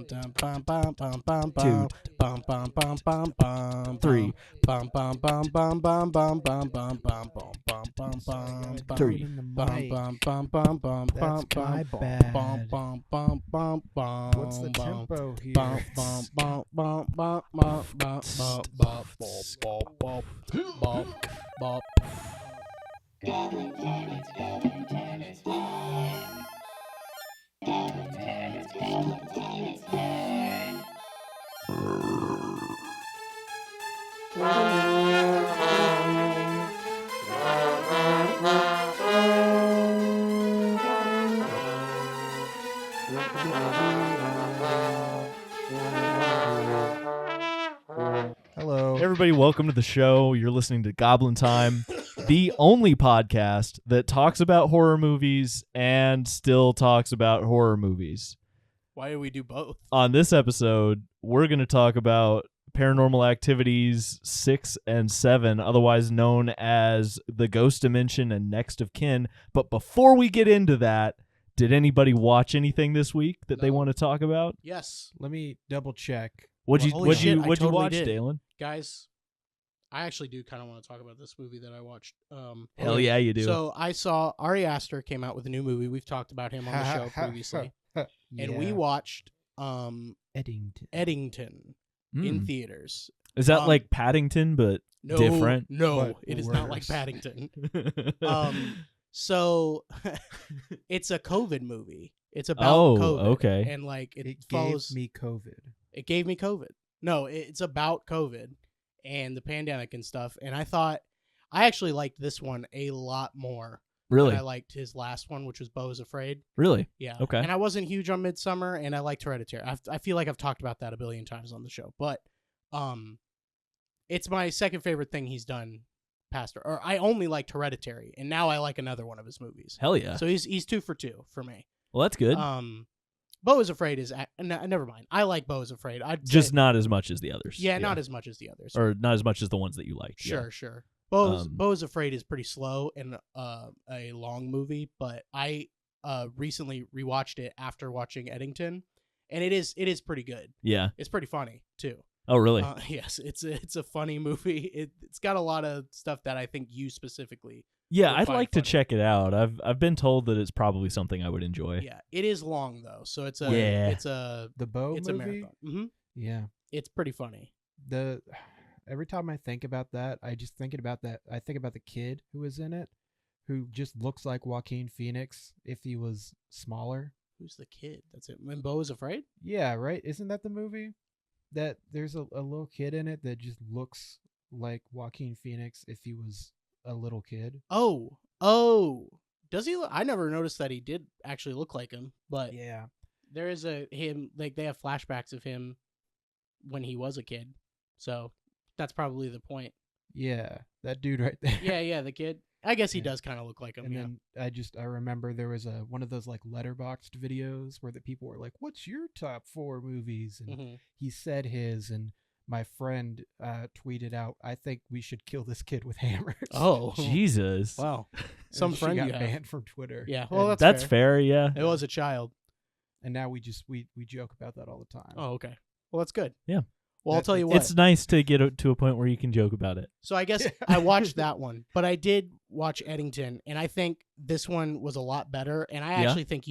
What's the tempo here? Hello. Everybody, welcome to the show. You're listening to Goblin Time, the only podcast that talks about horror movies and still talks about horror movies. Why do we do both? On this episode, we're going to talk about Paranormal Activities 6 and 7, otherwise known as The Ghost Dimension and Next of Kin. But before we get into that, did anybody watch anything this week that they want to talk about? Yes. Let me double check. What'd Holy shit, I you totally watch, did. Dalen? Guys, I actually do kind of want to talk about this movie that I watched. Hell yeah, you do. So I saw Ari Aster came out with a new movie. We've talked about him on the show previously. And we watched Eddington in theaters. Is that like Paddington, but No, different? No, But it is not like worse. Paddington. So it's a COVID movie. It's about COVID. Okay. And like It follows gave me COVID. It gave me COVID. No, it's about COVID and the pandemic and stuff. And I actually liked this one a lot more Really? than I liked his last one, which was Beau is Afraid. Really? Yeah. Okay. And I wasn't huge on Midsummer, and I liked Hereditary. I feel like I've talked about that a billion times on the show, but it's my second favorite thing he's done. Or I only liked Hereditary, and now I like another one of his movies. Hell yeah. So he's 2 for 2 for me. Well, that's good. Beau is Afraid is never mind. I like Beau is Afraid. Just not as much as the others. Yeah, not as much as the others. Or not as much as the ones that you liked. Sure, sure. Beau is Afraid is pretty slow and a long movie, but I recently rewatched it after watching Eddington, and it is pretty good. Yeah. It's pretty funny too. Oh, really? Yes, it's a funny movie. It's got a lot of stuff that I think you specifically. Yeah, would I'd find like to funny. check it out. I've been told that it's probably something I would enjoy. Yeah, it is long though, so it's a The Beau it's movie? a marathon. Mm-hmm. Yeah. It's pretty funny. Every time I think about that, I think about the kid who was in it, who just looks like Joaquin Phoenix if he was smaller. Who's the kid? That's it. When Beau is Afraid? Yeah, right? Isn't that the movie? That there's a little kid in it that just looks like Joaquin Phoenix if he was a little kid. Oh, does he? I never noticed that he did actually look like him, but Yeah. there is him. Like they have flashbacks of him when he was a kid, so that's probably the point. Yeah, that dude right there. Yeah, the kid. I guess he Yeah. does kind of look like him. And Yeah. then I remember there was one of those like letterboxed videos where the people were like, "What's your top 4 movies?" And Mhm. he said his, and my friend tweeted out, "I think we should kill this kid with hammers." Oh, Jesus. wow. And Some she friend got you have. banned from Twitter. Yeah, well, and, That's fair, yeah. It was a child. and now we joke about that all the time. Oh, okay. Well, that's good. Yeah. Well, I'll tell you what. It's nice to get to a point where you can joke about it. So I guess I watched that one, but I did watch Eddington, and I think this one was a lot better. And I actually think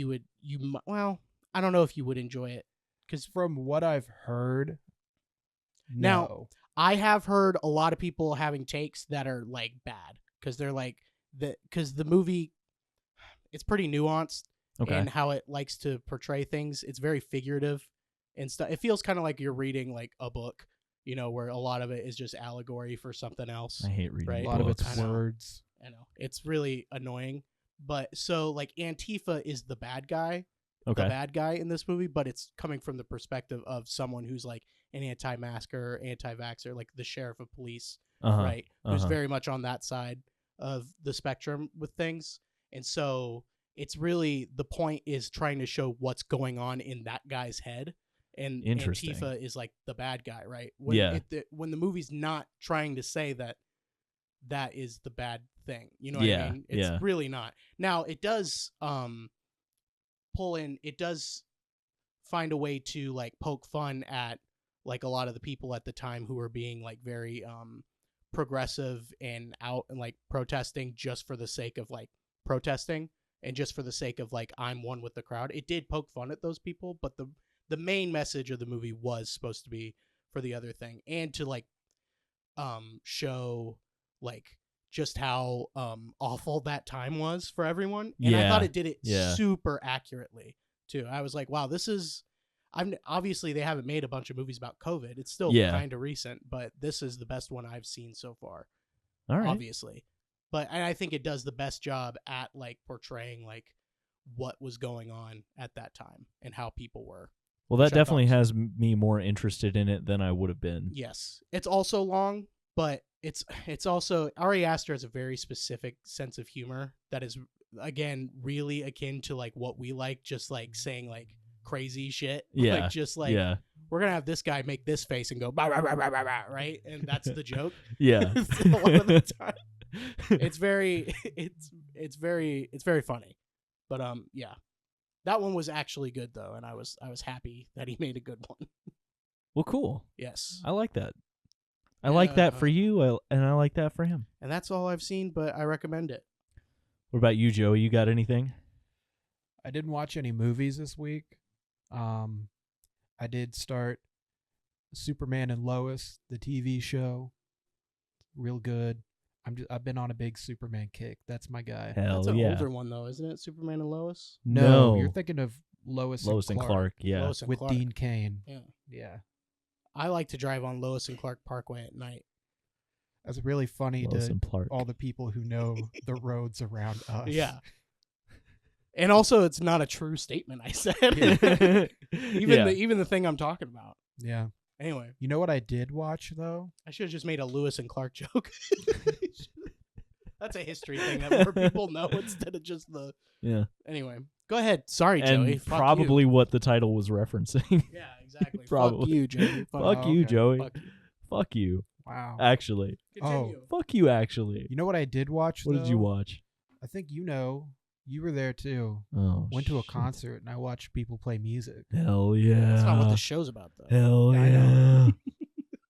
well, I don't know if you would enjoy it, because From what I've heard, Now, no. I have heard a lot of people having takes that are like bad, because they're like because the movie, it's pretty nuanced Okay. and how it likes to portray things. It's very figurative and stuff. It feels kind of like you're reading like a book, where a lot of it is just allegory for something else. I hate reading Right. A lot of books. it's I know. words. I know. It's really annoying. But so like Antifa is the bad guy, Okay. in this movie, but it's coming from the perspective of someone who's like an anti-masker, anti-vaxxer, like the sheriff of police, right? Who's very much on that side of the spectrum with things. And so it's really, the point is trying to show what's going on in that guy's head. And Interesting. Antifa is like the bad guy, right? Yeah. When the movie's not trying to say that is the bad thing, you know what Yeah, I mean? It's yeah. really not. Now it does pull in, it does find a way to like poke fun at like a lot of the people at the time who were being like very progressive and out and like protesting just for the sake of like protesting and just for the sake of like I'm one with the crowd. It did poke fun at those people, but the main message of the movie was supposed to be for the other thing and to like show like just how awful that time was for everyone. And I thought it did it super accurately too. I was like, wow, this is obviously they haven't made a bunch of movies about COVID. It's still kind of recent, but this is the best one I've seen so far. All right. Obviously. But I think it does the best job at like portraying like what was going on at that time and how people were. Well, that definitely has me more interested in it than I would have been. Yes. It's also long, but it's also Ari Aster has a very specific sense of humor that is again really akin to like what we like, just like saying like crazy shit. Yeah. Like just like we're gonna have this guy make this face and go bah, bah, bah, bah, bah, bah, right? And that's the joke. Yeah. A lot of the time. It's very funny. But yeah. That one was actually good though, and I was happy that he made a good one. Well, cool. Yes. I like that. I like that for you, and I like that for him. And that's all I've seen, but I recommend it. What about you, Joey? You got anything? I didn't watch any movies this week. I did start Superman and Lois, the TV show. Real good. I've been on a big Superman kick. That's my guy. Hell That's an yeah. older one though, isn't it? Superman and Lois? No, you're thinking of Lois and Clark. Yeah. Lois and with Clark. Dean Cain. Yeah. I like to drive on Lois and Clark Parkway at night. That's really funny Lois to and Clark. all the people who know the roads around us. Yeah. And also, it's not a true statement I said. Even the thing I'm talking about. Yeah. Anyway. You know what I did watch, though? I should have just made a Lewis and Clark joke. That's a history thing that more people know instead of just the... Yeah. Anyway. Go ahead. Sorry, and Joey. Fuck probably you. What the title was referencing. Yeah, exactly. Probably. Fuck you, Joey. Fuck you, Joey. Fuck you. Fuck you. Wow. Actually. Continue. Fuck you, actually. You know what I did watch, What did you watch? I think you know. You were there, too. Oh, Went to a concert, and I watched people play music. Hell yeah. That's not what the show's about, though. Hell I yeah. know.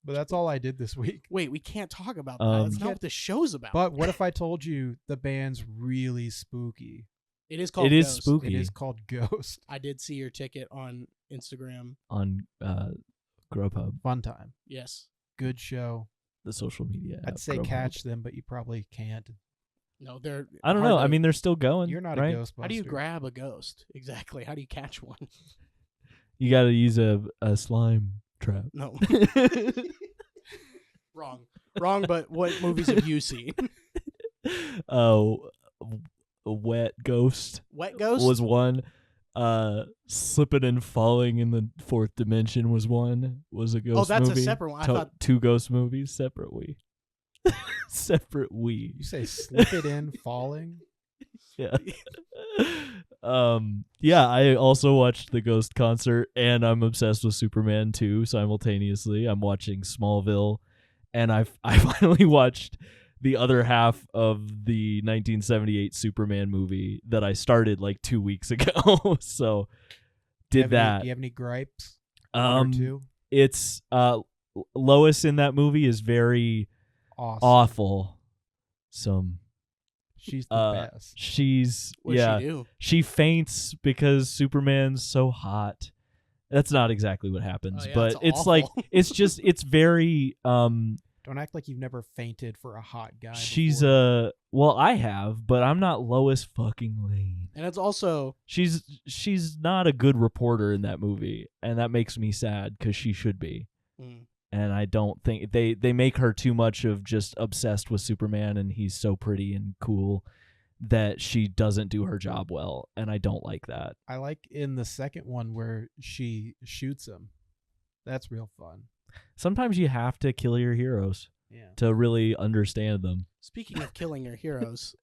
But that's all I did this week. Wait, we can't talk about that. That's not what the show's about. But what if I told you the band's really spooky? It is called It is Ghost. spooky. It is called Ghost. I did see your ticket on Instagram. On Grubhub, Fun time. Yes. Good show. the social media app. I'd say Grubhub. catch them, but you probably can't. No, they're. I don't hard know. to- I mean, they're still going. You're not right? a Ghostbuster. how do you grab a ghost? Exactly. How do you catch one? You got to use a slime trap. No. Wrong, but what movies have you seen? Oh, Wet Ghost. Wet Ghost? Was one. Slipping and falling in the fourth dimension was one. Was a ghost movie. Oh, that's a separate one. I thought two ghost movies, separate we. Separate we. You say slip it in falling? Yeah. Yeah, I also watched the Ghost concert, and I'm obsessed with Superman 2 simultaneously. I'm watching Smallville, and I finally watched the other half of the 1978 Superman movie that I started like 2 weeks ago. So did that. Do you have any gripes? It's Lois in that movie is very Awesome. awful. She's the best. What'd she do? She faints because Superman's so hot. That's not exactly what happens, Oh, yeah, but it's it's like awful. it's very Don't act like you've never fainted for a hot guy. she's before. well, I have, but I'm not Lois fucking Lane. And it's also She's not a good reporter in that movie, and that makes me sad because she should be. And I don't think they make her too much of just obsessed with Superman and he's so pretty and cool that she doesn't do her job well, and I don't like that. I like in the second one where she shoots him. That's real fun. Sometimes you have to kill your heroes to really understand them. Speaking of killing your heroes,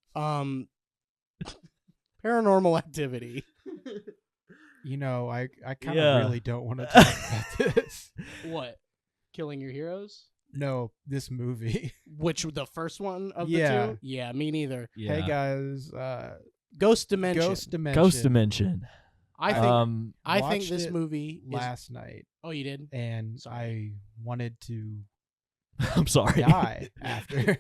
Paranormal Activity. You know, I kind of Yeah. really don't want to talk about this. What? Killing your heroes? No, this movie. Which the first one of Yeah. the two? Yeah, me neither. Yeah. Hey guys, Ghost Dimension. Ghost Dimension. Ghost Dimension. I think watched this it movie last night, Oh, you did? and Sorry. I wanted to I'm sorry. die after.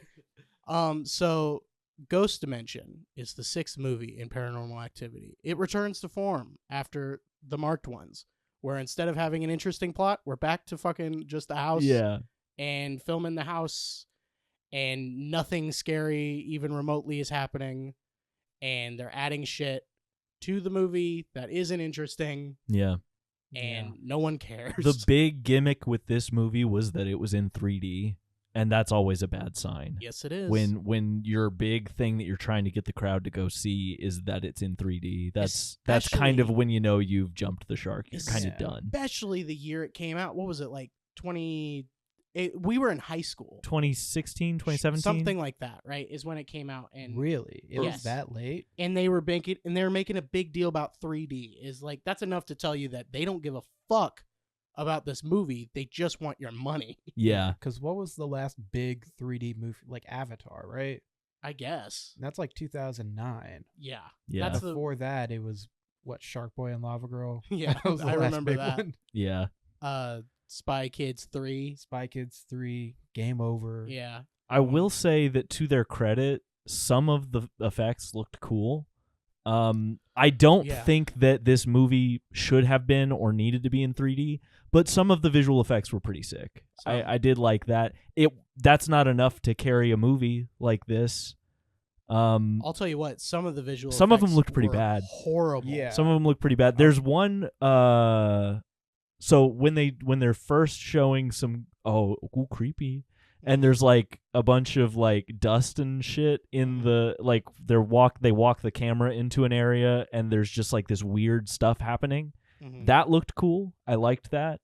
So Ghost Dimension is the 6th movie in Paranormal Activity. It returns to form after the marked ones, where instead of having an interesting plot, we're back to fucking just the house Yeah. and filming the house, and nothing scary even remotely is happening, and they're adding shit to the movie that isn't interesting, Yeah. and no one cares. The big gimmick with this movie was that it was in 3D, and that's always a bad sign. Yes, it is. When your big thing that you're trying to get the crowd to go see is that it's in 3D, that's kind of Especially- when you know you've jumped the shark. You're kind of Yeah. done. Especially the year it came out. What was it, like 20... we were in high school. 2016, 2017? Something like that, right? Is when it came out. And Really? It Yes. was that late? and they were making a big deal about 3D. Is like, that's enough to tell you that they don't give a fuck about this movie. They just want your money. Yeah. Because what was the last big 3D movie? Like Avatar, right? I guess. That's like 2009. Yeah. Yeah. That's the Before that, it was what, Shark Boy and Lava Girl? Yeah, That was the I last remember big that. one. Yeah. Spy Kids 3. Spy Kids 3, Game Over. Yeah. I will say that to their credit, some of the effects looked cool. I don't Yeah. think that this movie should have been or needed to be in 3D, but some of the visual effects were pretty sick. Some. I did like that. That's not enough to carry a movie like this. I'll tell you what, some of the visual Some of them effects looked pretty were bad. Horrible. Yeah. Some of them look pretty bad. There's one. So when they're first showing some creepy, and there's like a bunch of like dust and shit in the like they walk the camera into an area, and there's just like this weird stuff happening. Mhm. That looked cool. I liked that.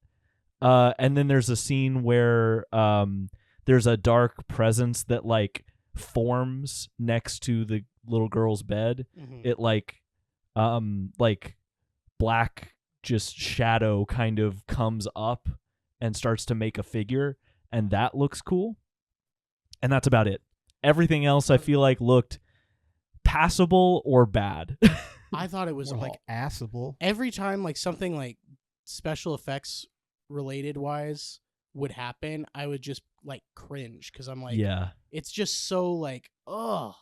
And then there's a scene where there's a dark presence that like forms next to the little girl's bed. Mhm. It like black just shadow kind of comes up and starts to make a figure, and that looks cool. And that's about it. Everything else I feel like looked passable or bad. I thought it was More all, like assable. every time like something like special effects related wise would happen, I would just like cringe because I'm like, Yeah. it's just so like, ugh,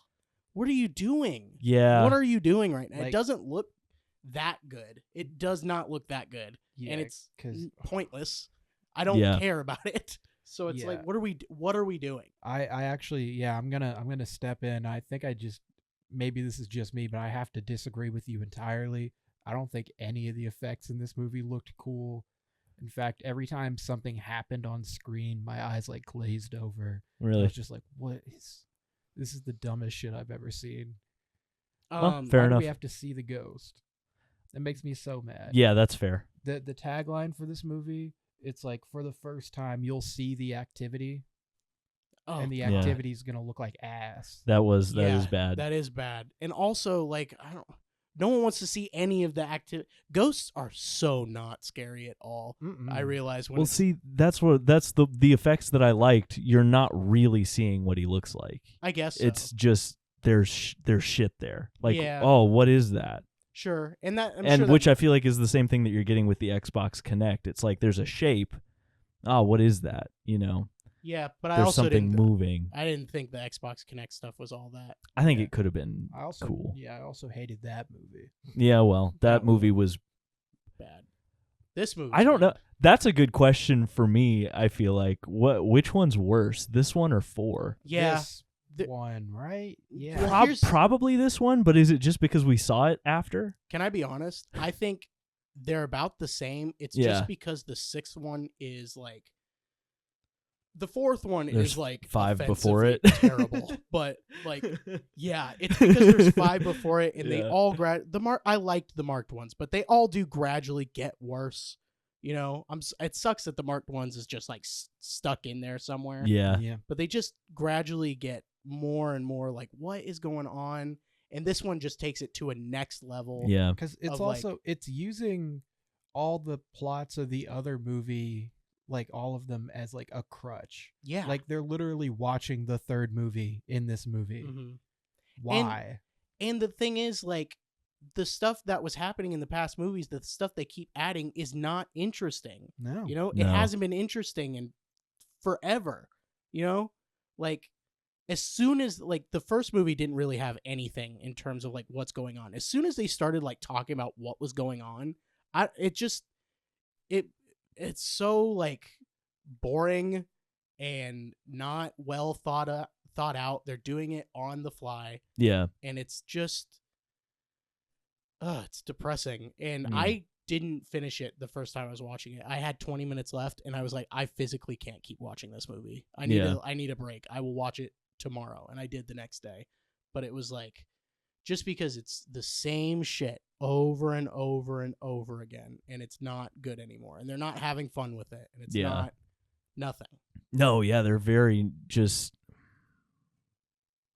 what are you doing? Yeah. What are you doing right now? It Like- doesn't look that good. It does not look that good, Yeah, and it's 'cause pointless. I don't Yeah. care about it. So it's Yeah. like, what are we doing? I actually, yeah, I'm gonna step in. I think maybe this is just me, but I have to disagree with you entirely. I don't think any of the effects in this movie looked cool. In fact, every time something happened on screen, my eyes like glazed over. I Really. was just like, this is the dumbest shit I've ever seen. Well, fair Why do enough. we have to see the ghost? That makes me so mad. Yeah, that's fair. The tagline for this movie, it's like, for the first time you'll see the activity, Oh, and the Yeah. activity is gonna look like ass. That is yeah, bad. That is bad. And also, like, no one wants to see any of the activity. Ghosts are so not scary at all. Mm-mm. I realize when Well, it's- see, that's the effects that I liked. You're not really seeing what he looks like. I guess so. It's just there's shit there. Like, Yeah. oh, what is that? Sure, and that I'm And sure that- which I feel like is the same thing that you're getting with the Xbox Connect. It's like there's a shape. Oh, what is that? You know, yeah, but I there's also something didn't. moving. I didn't think the Xbox Connect stuff was all that I think Yeah. it could have been I also cool. I also hated that movie. Yeah, well, that That movie was. bad. This movie, I don't know. That's a good question for me. I feel like which one's worse, this one or 4? Yeah, This The- one, right? Yeah. Well, here's- Probably this one, but is it just because we saw it after? can I be honest? I think they're about the same. It's Yeah. just because the 6th one is like. The 4th one There's is like 5 before offensively it. terrible, but like yeah, it's because there's 5 before it, and they Yeah. all I liked the marked ones, but they all do gradually get worse. You know, it sucks that the marked ones is just like stuck in there somewhere. Yeah. Yeah. But they just gradually get more and more like, what is going on? And this one just takes it to a next level. Yeah. Because it's Of, like- also it's using all the plots of the other movie, like all of them, as like a crutch. Yeah. Like they're literally watching the third movie in this movie. Mhm. Why? And the thing is, like, the stuff that was happening in the past movies, the stuff they keep adding is not interesting. No. You know, it No. hasn't been interesting in forever. You know, like as soon as like the first movie didn't really have anything in terms of like what's going on. As soon as they started like talking about what was going on, it's so like boring and not well thought out. They're doing it on the fly, Yeah. and it's just it's depressing. And Mm. I didn't finish it the first time I was watching it. I had 20 minutes left, and I was like, I physically can't keep watching this movie. I need a break. I will watch it tomorrow. And I did the next day. But it was like, just because it's the same shit over and over and over again, and it's not good anymore, and they're not having fun with it, and it's not nothing. No, yeah, they're very just.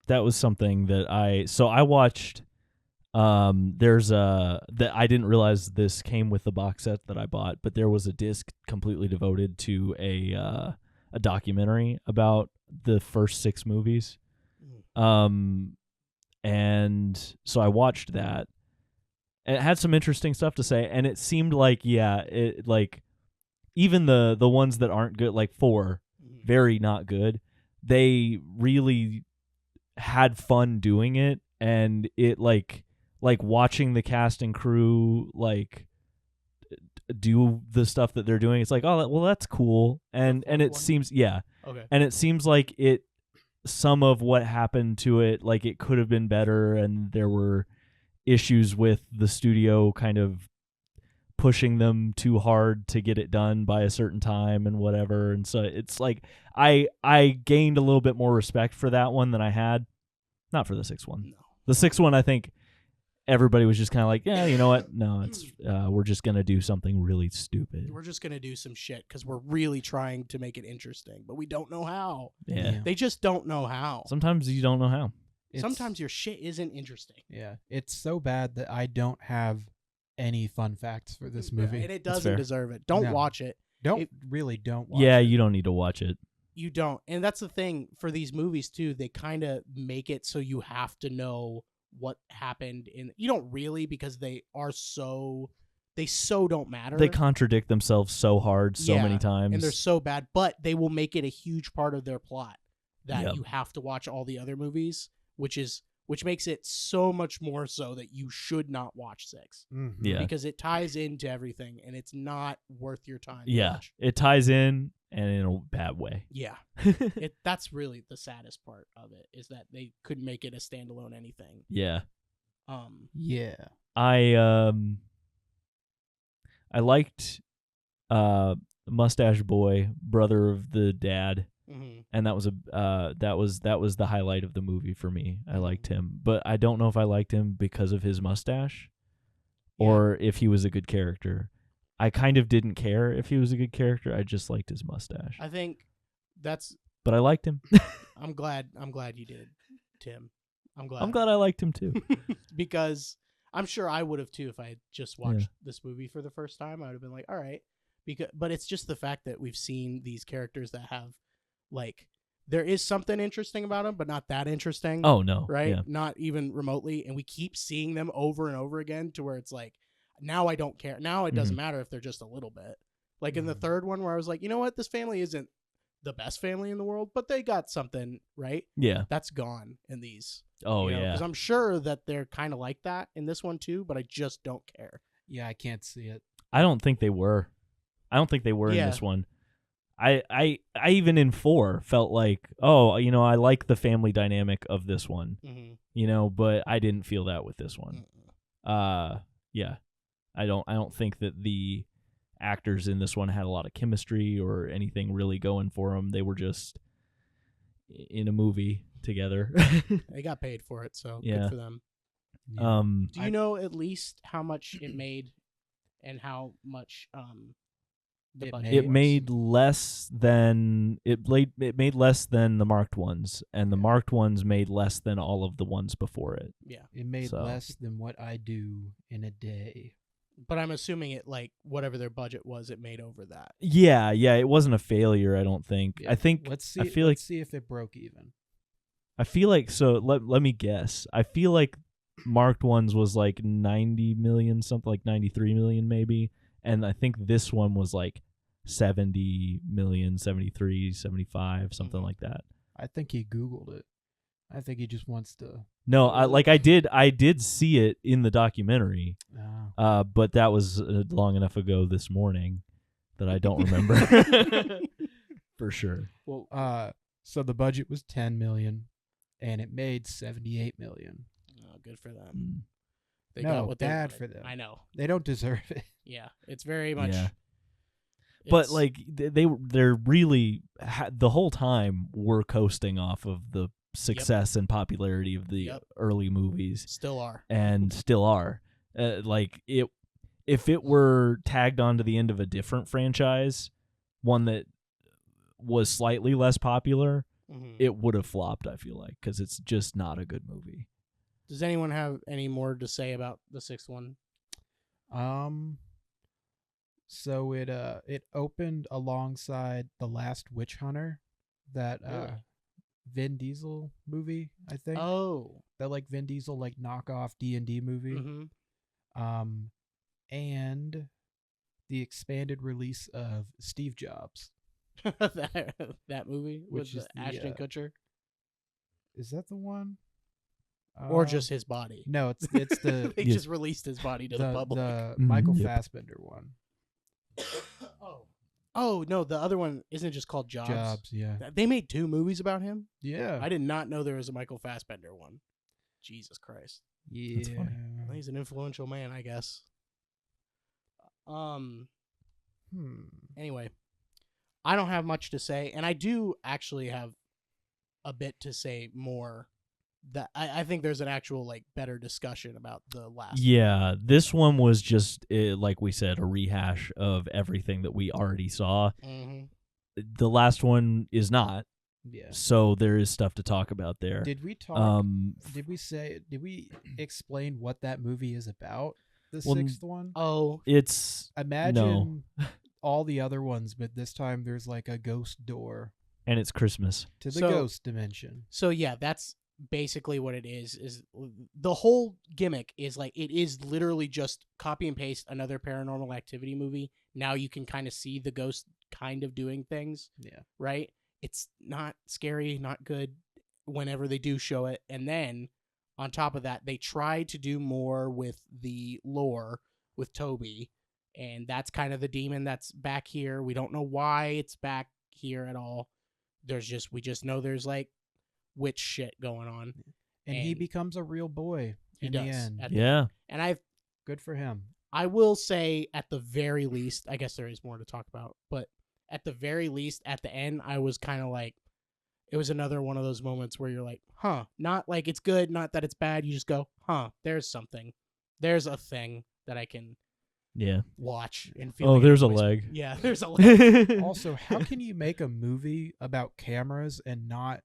That was something that I watched. There's that I didn't realize this came with the box set that I bought, but there was a disc completely devoted to a documentary about the first 6 movies. And so I watched that. And it had some interesting stuff to say, and it seemed like like even the ones that aren't good, like 4, very not good. They really had fun doing it, and it like watching the cast and crew like do the stuff that they're doing. It's like, oh well, that's cool, and it seems okay, and it seems like some of what happened to it, like it could have been better, and there were issues with the studio kind of pushing them too hard to get it done by a certain time and whatever. And so it's like I gained a little bit more respect for that one than I had. Not for the 6th one. no. The 6th one, I think everybody was just kind of like, yeah, you know what? No, it's we're just gonna do something really stupid. We're just gonna do some shit because we're really trying to make it interesting, but we don't know how. Yeah. They just don't know how. Sometimes you don't know how. Sometimes your shit isn't interesting. Yeah, it's so bad that I don't have any fun facts for this movie. And it That's doesn't fair. deserve it. Don't No. watch it. Don't it- don't watch Yeah, it. you don't need to watch it. You don't. And that's the thing for these movies too. They kind of make it so you have to know what happened you don't really, because they so don't matter. They contradict themselves so hard so many times. And they're so bad, but they will make it a huge part of their plot that Yep. you have to watch all the other movies, which makes it so much more so that you should not watch 6. Mhm. Yeah. Because it ties into everything and it's not worth your time to Yeah. watch. It ties in, and in a bad way. Yeah. That's really the saddest part of it, is that they couldn't make it a standalone anything. Yeah. Yeah. I liked Mustache Boy, brother of the dad, Mm-hmm. and that was the highlight of the movie for me. I liked him, but I don't know if I liked him because of his mustache or if he was a good character. I kind of didn't care if he was a good character. I just liked his mustache. I think that's. But I liked him. I'm glad you did, Tim. I'm glad. I'm glad I liked him too. Because I'm sure I would have too if I had just watched this movie for the first time. I would have been like, all right. But it's just the fact that we've seen these characters that have, like, there is something interesting about them, but not that interesting. Oh no. Right? Yeah. Not even remotely. And we keep seeing them over and over again to where it's like, now I don't care. Now it doesn't matter if they're just a little bit. Like in the third one where I was like, you know what? This family isn't the best family in the world, but they got something, right? Yeah. That's gone in these. Oh yeah. Because I'm sure that they're kind of like that in this one too, but I just don't care. Yeah, I can't see it. I don't think they were. In this one. I even in 4 felt like, oh, I like the family dynamic of this one, but I didn't feel that with this one. Yeah, I don't think that the actors in this one had a lot of chemistry or anything really going for them. They were just in a movie together. They got paid for it, so Yeah. good for them. Yeah. Do you know at least how much it made and how much the budget It was? made less than it made less than the marked ones, and the marked ones made less than all of the ones before it. Yeah. It made So. less than what I do in a day. But I'm assuming it, like, whatever their budget was, it made over that. Yeah, it wasn't a failure, I don't think. Yeah. I think Let's see. I feel let's see if it broke even. I feel like so let me guess. I feel like marked ones was like 90 million, something like 93 million maybe, and I think this one was like 70 million, 73, 75, something like that. I think he Googled it. I think he just wants to. No, I did see it in the documentary, Oh. but that was long enough ago this morning that I don't remember for sure. Well, so the budget was 10 million, and it made 78 million. Oh, good for them. They No, got what they bad wanted. for them. I know. They don't deserve it. Yeah, it's very much. Yeah. But like they're really the whole time we're coasting off of the success and popularity of the early movies. Still are. And still are. Like if it were tagged onto the end of a different franchise, one that was slightly less popular, it would have flopped, I feel like, because it's just not a good movie. Does anyone have any more to say about the sixth one? So it opened alongside The Last Witch Hunter, that Vin Diesel movie, I think. Oh, that like Vin Diesel like knockoff D&D movie. And the expanded release of Steve Jobs. that movie Which with is Ashton Kutcher, is that the one? or just his body? No, it's the they just released his body to the public. The Michael Fassbender one. Oh no, the other one isn't just called Jobs. Jobs, yeah. They made 2 movies about him. Yeah, I did not know there was a Michael Fassbender one. Jesus Christ. Yeah, that's funny. Well, he's an influential man, I guess. Anyway, I don't have much to say, and I do actually have a bit to say more. That I think there's an actual like better discussion about the last. Yeah, this one was just like we said, a rehash of everything that we already saw. The last one is not. Yeah. So there is stuff to talk about there. Did we talk? Did we explain what that movie is about? The sixth one? Oh, it's imagine all the other ones, but this time there's like a ghost door, and it's Christmas to the ghost dimension. So yeah, that's basically what it is the whole gimmick is like it is literally just copy and paste another Paranormal Activity movie. Now you can kind of see the ghost kind of doing things. Yeah. Right? It's not scary, not good whenever they do show it. And then on top of that, they try to do more with the lore with Toby, and that's kind of the demon that's back here. We don't know why it's back here at all. We just know there's like witch shit going on, and he becomes a real boy in the end. And good for him. I will say at the very least, I guess there is more to talk about, but at the very least at the end I was kind of like, it was another one of those moments where you're like, huh, not like it's good, not that it's bad, you just go, huh, there's something, there's a thing that I can watch and feel. Like there's a leg. Yeah, there's a leg. Also, how can you make a movie about cameras and not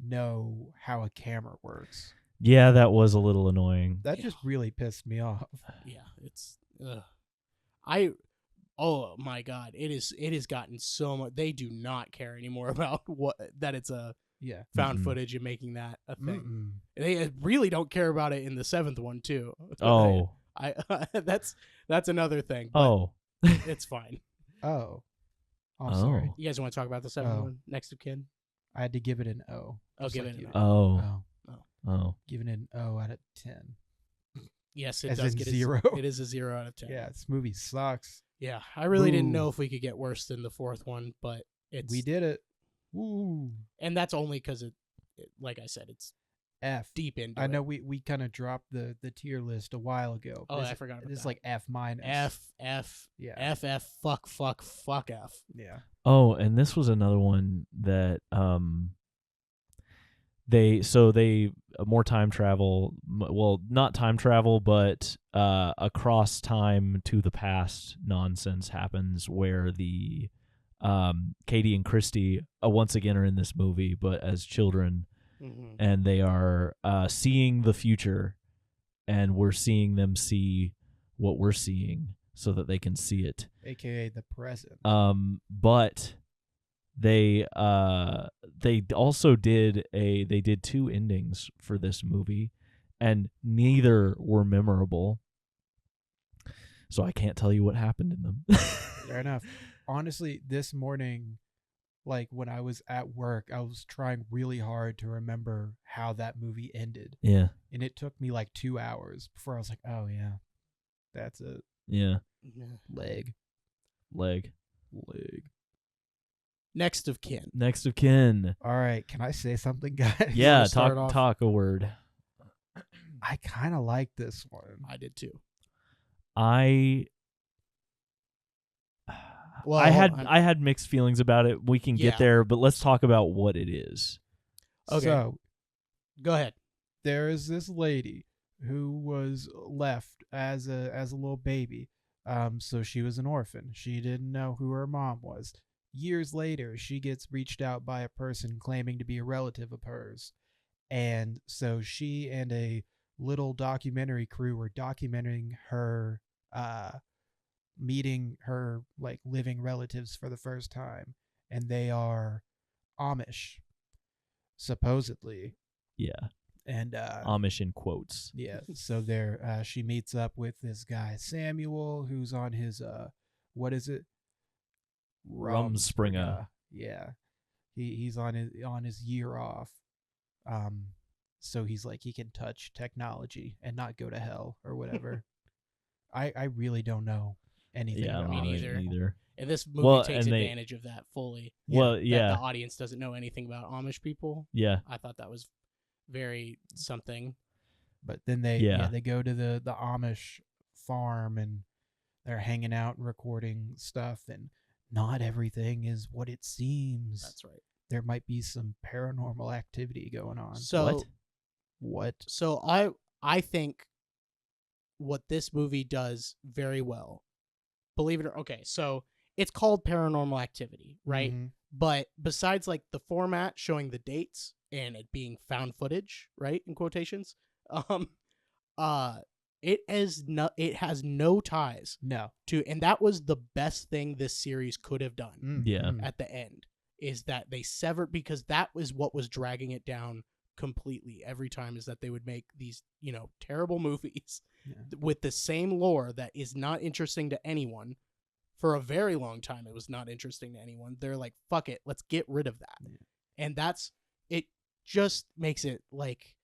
know how a camera works? Yeah, that was a little annoying. That just really pissed me off. Yeah, it's oh my god, it has gotten so much. They do not care anymore about that it's a found footage and making that a thing. They really don't care about it in the 7th one too. Oh, I that's another thing. It's fine. Oh, sorry. You guys want to talk about the 7th one, Next of Kin? I had to give it an O. Oh, give it an O. Oh. Giving it an O out of 10. Yes, it As does in get 0. It is a 0 out of 10. Yeah, this movie sucks. Yeah, I really didn't know if we could get worse than the 4th one, but we did it. Woo. And that's only because it, like I said, it's F. Deep into I know we kind of dropped the tier list a while ago. Oh, I forgot about that. It's like F minus. F. Yeah. F, fuck F. Yeah. Oh, and this was another one that they more time travel, well, not time travel, but across time to the past nonsense happens where the Katie and Christy once again are in this movie, but as children, and they are seeing the future, and we're seeing them see what we're seeing so that they can see it, aka the present. But they also did 2 endings for this movie, and neither were memorable. So I can't tell you what happened in them. Fair enough. Honestly, this morning, like when I was at work, I was trying really hard to remember how that movie ended. Yeah. And it took me like 2 hours before I was like, oh yeah, that's it. Yeah. Leg. Next of kin. Next of kin. All right, can I say something, guys? Yeah, start off? talk a word. I kind of like this one. I did too. I Well, I had mixed feelings about it. We can Yeah. get there, but let's talk about what it is. Okay. So Go ahead. there is this lady who was left as a little baby. So she was an orphan. She didn't know who her mom was. Years later, she gets reached out by a person claiming to be a relative of hers. And so she and a little documentary crew were documenting her meeting her like living relatives for the first time. And they are Amish, supposedly. Yeah. And Amish in quotes. yeah, so there she meets up with this guy Samuel, who's on his what is it? Rumspringa. Yeah, he's on his year off. So he's like he can touch technology and not go to hell or whatever. I really don't know anything. Yeah, about Me I Amish. don't neither. either. And this movie Well, takes and they- advantage of that fully. Well, That yeah. the audience doesn't know anything about Amish people. Yeah. I thought that was very something. But then they Yeah. they go to the Amish farm and they're hanging out and recording stuff, and not everything is what it seems. That's right. There might be some paranormal activity going on. So What? So I think what this movie does very well, believe it or okay, so it's called Paranormal Activity, right? Mhm. But besides like the format showing the dates and it being found footage, right, in quotations, it has no ties No. to, and that was the best thing this series could have done Mm, Yeah. mm. at the end, is that they severed, because that was what was dragging it down completely every time, is that they would make these, terrible movies Yeah. with the same lore that is not interesting to anyone. For a very long time, it was not interesting to anyone. They're like, fuck it, let's get rid of that. Yeah. And it just makes it like,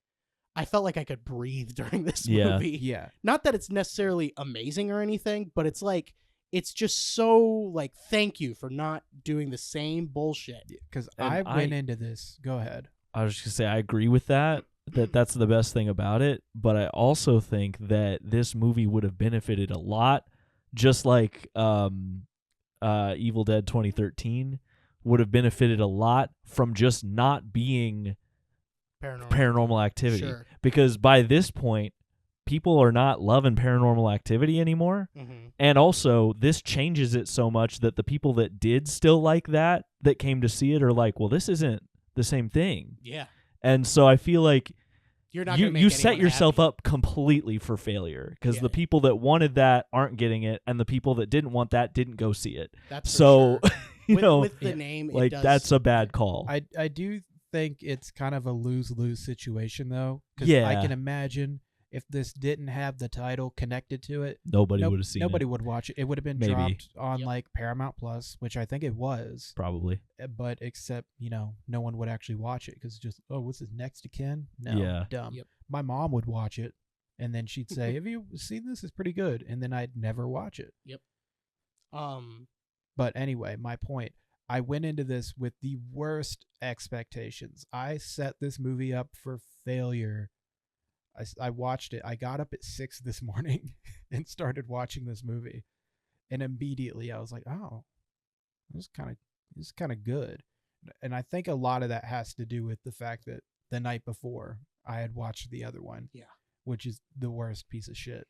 I felt like I could breathe during this Yeah. movie. Yeah. Not that it's necessarily amazing or anything, but it's like, it's just so like, thank you for not doing the same bullshit. Because And I went into this. Go ahead. I was just gonna say I agree with that. That's the best thing about it. But I also think that this movie would have benefited a lot, just like Evil Dead 2013 would have benefited a lot from just not being Paranormal Activity. Sure. Because by this point, people are not loving Paranormal Activity anymore. Mm-hmm. And also, this changes it so much that the people that did still like that came to see it are like, well, this isn't the same thing. Yeah. And so I feel like You're not gonna make you set anyone yourself happy. up completely for failure, because Yeah. the people that wanted that aren't getting it, and the people that didn't want that didn't go see it. That's for So, sure. you know, with the name, it like does, that's a bad call. I do think it's kind of a lose-lose situation, though. Because Yeah. I can imagine if this didn't have the title connected to it, Nobody would have seen nobody it. would watch it. It would have been Maybe. dropped on Yep. like Paramount Plus, which I think it was. Probably. But except, no one would actually watch it because just, oh, what's this, Next of Kin? No, Yeah. dumb. Yep. My mom would watch it, and then she'd say, have you seen this? It's pretty good. And then I'd never watch it. But anyway, my point, I went into this with the worst expectations. I set this movie up for failure. I watched it. I got up at 6 this morning and started watching this movie. And immediately I was like, oh, this is kind of good. And I think a lot of that has to do with the fact that the night before I had watched the other one. Yeah. Which is the worst piece of shit.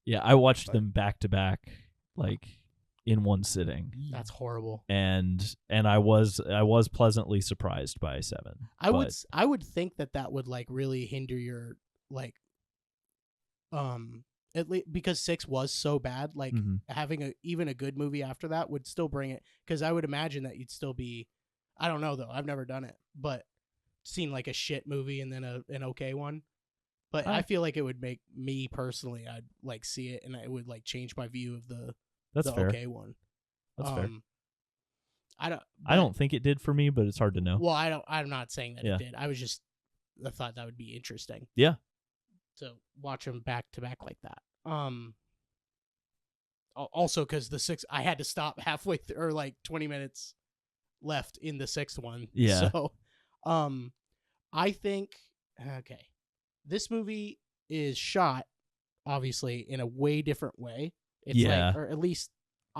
Yeah, I watched But- them back to back, like in one sitting, That's horrible. and I was pleasantly surprised by 7. I would think that would like really hinder your like, at least because 6 was so bad. Like Mhm. having even a good movie after that would still bring it, because I would imagine that you'd still be. I don't know though. I've never done it, but seen like a shit movie and then an okay one. But I feel like it would make me personally, I'd like see it and it would like change my view of the fair. okay one. That's fair. I don't think it did for me, but it's hard to know. Well, I'm not saying that it did. I thought that would be interesting. Yeah. To watch them back to back like that. Also, because I had to stop halfway through, or like 20 minutes left in the sixth one. Yeah. So, I think this movie is shot obviously in a way different way. It's or at least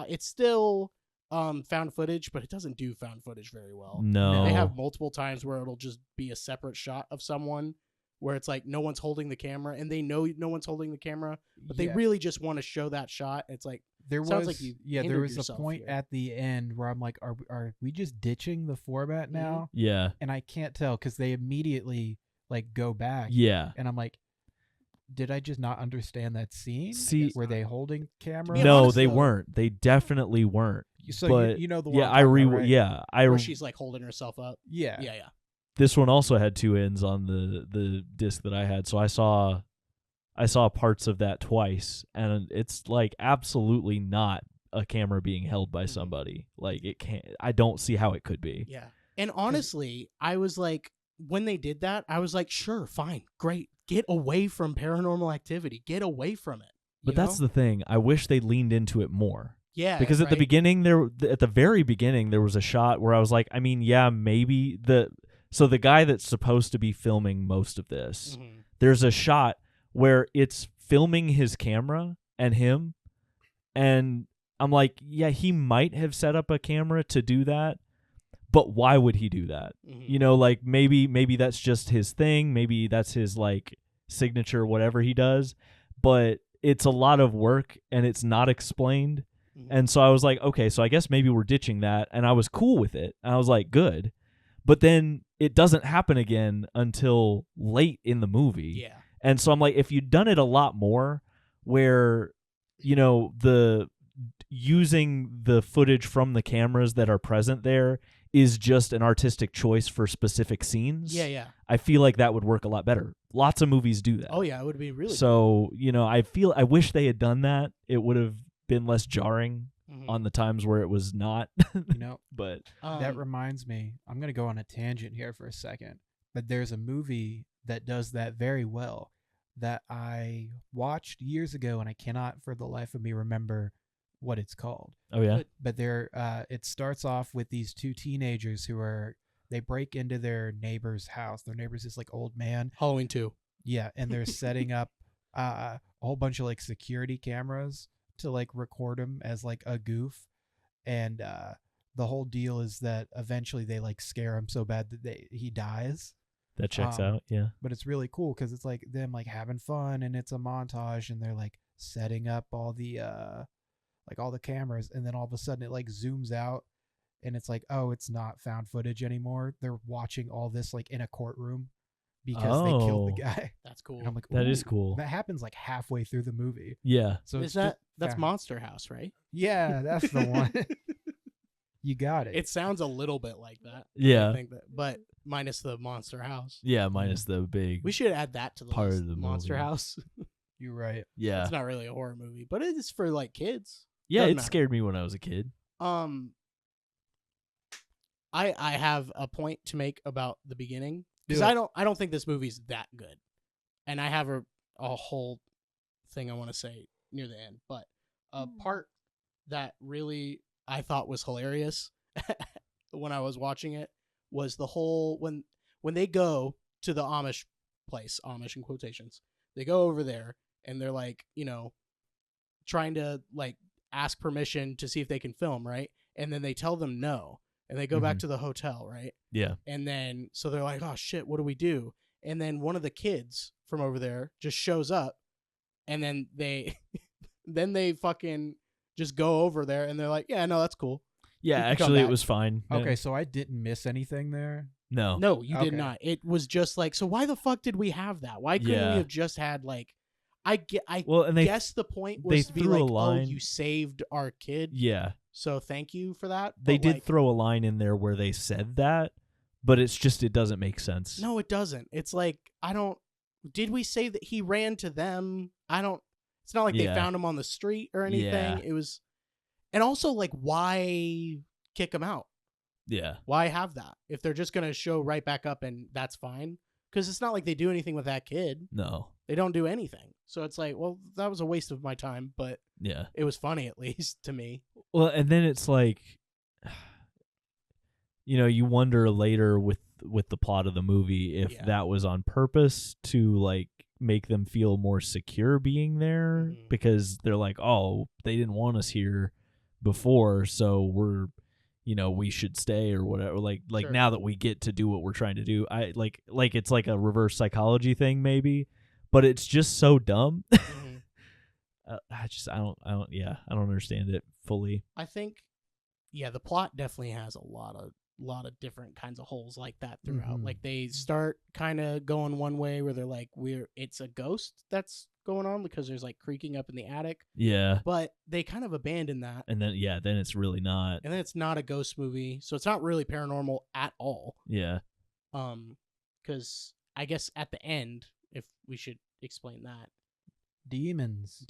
it's still found footage, but it doesn't do found footage very well. No. They have multiple times where it'll just be a separate shot of someone where it's like no one's holding the camera and they know no one's holding the camera, but they really just want to show that shot. It's like there sounds like you there was a point here. at the end where I'm like, are we just ditching the format now? Yeah. And I can't tell because they immediately like go back. Yeah. And I'm like, did I just not understand that scene? See, were they holding camera? No, honest, they though, weren't. They definitely weren't. So but you know the one. Yeah, where she's like holding herself up. Yeah. This one also had two ends on the disc that I had, so I saw parts of that twice, and it's like absolutely not a camera being held by somebody. Like it can't. I don't see how it could be. Yeah. And honestly, I was like, when they did that, I was like, sure, fine, great, get away from Paranormal Activity, get away from it. But that's the thing. I wish they leaned into it more. Yeah. Because at the beginning, at the very beginning, there was a shot where I was like, I mean, yeah, maybe So the guy that's supposed to be filming most of this, there's a shot where it's filming his camera and him, and I'm like, yeah, he might have set up a camera to do that, but why would he do that? You know, like maybe that's just his thing, maybe that's his like signature, whatever he does, but it's a lot of work and it's not explained. And so I was like, okay, so I guess maybe we're ditching that, and I was cool with it. And I was like, good. But then it doesn't happen again until late in the movie. Yeah. And so I'm like, if you'd done it a lot more where, you know, using the footage from the cameras that are present there is just an artistic choice for specific scenes. Yeah. I feel like that would work a lot better. Lots of movies do that. Oh yeah, it would be really So, you know, I wish they had done that. It would have been less jarring on the times where it was not. You know, but that reminds me, I'm going to go on a tangent here for a second, but there's a movie that does that very well that I watched years ago, and I cannot for the life of me remember what it's called. Oh yeah. But it starts off with these two teenagers they break into their neighbor's house. Their neighbor's this like old man. Halloween 2. Yeah, and they're setting up a whole bunch of like security cameras to like record him as like a goof, and the whole deal is that eventually they like scare him so bad that he dies. That checks out. Yeah. But it's really cool because it's like them like having fun, and it's a montage, and they're like setting up all the cameras, and then all of a sudden it like zooms out, and it's like, oh, it's not found footage anymore. They're watching all this like in a courtroom because they killed the guy. That's cool. And I'm like, that is cool. That happens like halfway through the movie. Yeah. So that's Monster House, right? Yeah, that's the one. You got it. It sounds a little bit like that. Yeah. I think that, but minus the Monster House. Yeah, minus the big. We should add that to the part list. of the Monster movie. House. You're right. Yeah. It's not really a horror movie, but it is for like kids. Yeah, Doesn't it matter. scared me when I was a kid. I have a point to make about the beginning because Do it. I don't think this movie's that good, and I have a whole thing I want to say near the end. But a part that really I thought was hilarious when I was watching it was the whole when they go to the Amish place, Amish in quotations, they go over there and they're like, you know, trying to like ask permission to see if they can film, right? And then they tell them no. And they go back to the hotel, right? Yeah. And then, so they're like, oh shit, what do we do? And then one of the kids from over there just shows up, and then they fucking just go over there, and they're like, yeah, no, that's cool. Yeah, You can come actually, it back. was fine. Okay, so I didn't miss anything there. No. No, you did Okay. not. It was just like, so why the fuck did we have that? Why couldn't Yeah. we have just had like, Well, and they guess the point they was to be threw a like, line- oh, you saved our kid, Yeah. so thank you for that. They But, did like, throw a line in there where they said that, but it's just it doesn't make sense. No, it doesn't. It's like, I don't. did we say that he ran to them? It's not like they found him on the street or anything. Yeah. It was, and also like, why kick him out? Yeah. Why have that if they're just gonna show right back up and that's fine? Because it's not like they do anything with that kid. No. They don't do anything. So it's like, well, that was a waste of my time, but Yeah. it was funny at least to me. Well, and then it's like, you wonder later with the plot of the movie if that was on purpose to like make them feel more secure being there, because they're like, oh, they didn't want us here before, so we're, we should stay or whatever. Like Sure. Now that we get to do what we're trying to do, I like it's like a reverse psychology thing maybe, but it's just so dumb. I don't understand it fully. I think, the plot definitely has a lot of different kinds of holes like that throughout. Like they start kind of going one way where they're like, it's a ghost that's going on because there's like creaking up in the attic. Yeah. But they kind of abandon that. And then then it's really not. And then it's not a ghost movie, so it's not really paranormal at all. Yeah. Because I guess at the end, if we should explain that. Demons.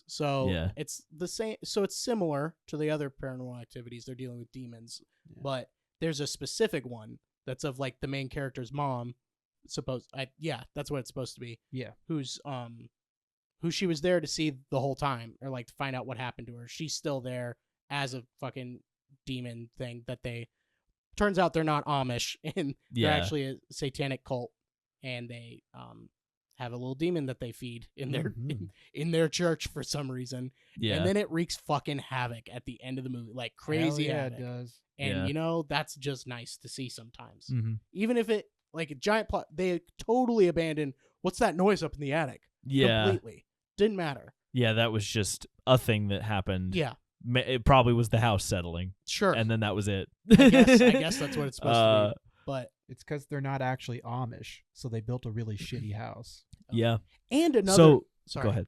So it's the same. So it's similar to the other paranormal activities. They're dealing with demons, but there's a specific one that's of like the main character's mom. That's what it's supposed to be. Yeah. Who she was there to see the whole time, or like to find out what happened to her. She's still there as a fucking demon thing that turns out they're not Amish and they're actually a satanic cult, and they have a little demon that they feed in their in their church for some reason. Yeah. And then it wreaks fucking havoc at the end of the movie, like crazy havoc. It does. And that's just nice to see sometimes. Mm-hmm. Even if it like a giant plot, they totally abandoned what's that noise up in the attic? Yeah. Completely. Didn't matter. Yeah, that was just a thing that happened. Yeah. It probably was the house settling. Sure. And then that was it. I guess that's what it's supposed to be. But it's because they're not actually Amish, so they built a really shitty house. Yeah. And another. So, sorry. go ahead.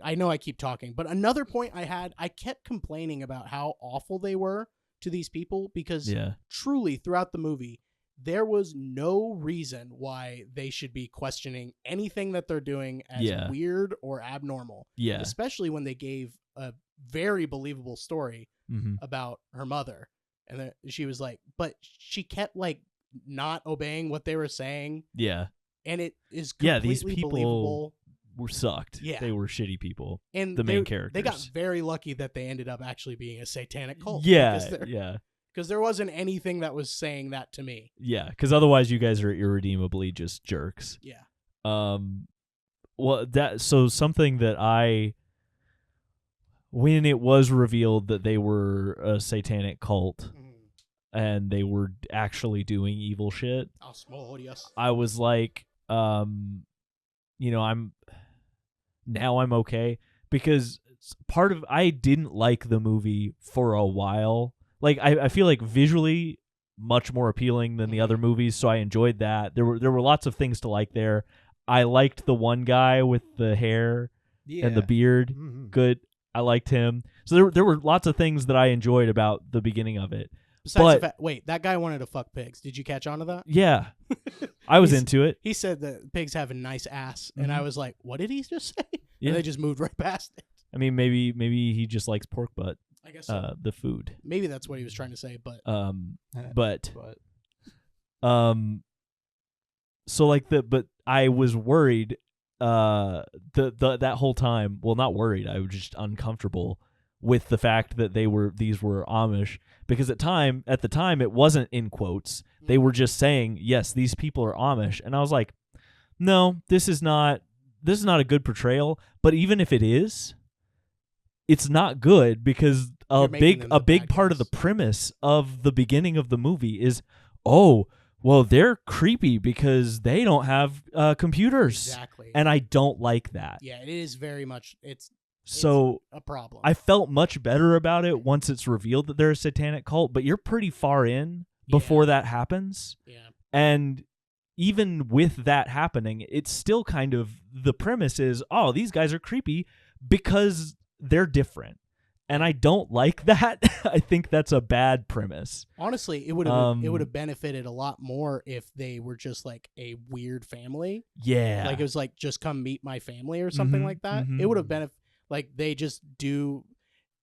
I know I keep talking, but another point I kept complaining about how awful they were to these people because truly throughout the movie, there was no reason why they should be questioning anything that they're doing as weird or abnormal. Yeah. Especially when they gave a very believable story about her mother. And she was like, but she kept like not obeying what they were saying. Yeah. And it is completely these people believable. Were sucked. Yeah. They were shitty people. And the main characters. They got very lucky that they ended up actually being a satanic cult. Yeah. Yeah. Because there wasn't anything that was saying that to me. Yeah, because otherwise you guys are irredeemably just jerks. Yeah. Well, so something that when it was revealed that they were a satanic cult and they were actually doing evil shit, I was like, I'm okay, because I didn't like the movie for a while. Like I feel like visually much more appealing than the other movies, so I enjoyed that. There were lots of things to like there. I liked the one guy with the hair and the beard. Good. I liked him. So there were lots of things that I enjoyed about the beginning of it. Besides the fact, wait, that guy wanted to fuck pigs. Did you catch on to that? Yeah. I was into it. He said that pigs have a nice ass, and I was like, what did he just say? Yeah. And they just moved right past it. I mean, maybe he just likes pork butt. I guess so. The food. Maybe that's what he was trying to say, but so like but I was worried that whole time. Well, not worried. I was just uncomfortable with the fact that these were Amish, because at the time it wasn't in quotes. They were just saying, yes, these people are Amish, and I was like, no, this is not a good portrayal. But even if it is, it's not good, because a big part of the premise of the beginning of the movie is, oh, well, they're creepy because they don't have computers. Exactly. And I don't like that. Yeah, it is very much, it's a problem. I felt much better about it once it's revealed that they're a satanic cult, but you're pretty far in before that happens. Yeah. And even with that happening, it's still kind of, the premise is, oh, these guys are creepy because they're different. And I don't like that. I think that's a bad premise. Honestly, it would have benefited a lot more if they were just like a weird family. Yeah. Like it was like, just come meet my family or something like that. It would have been like they just do,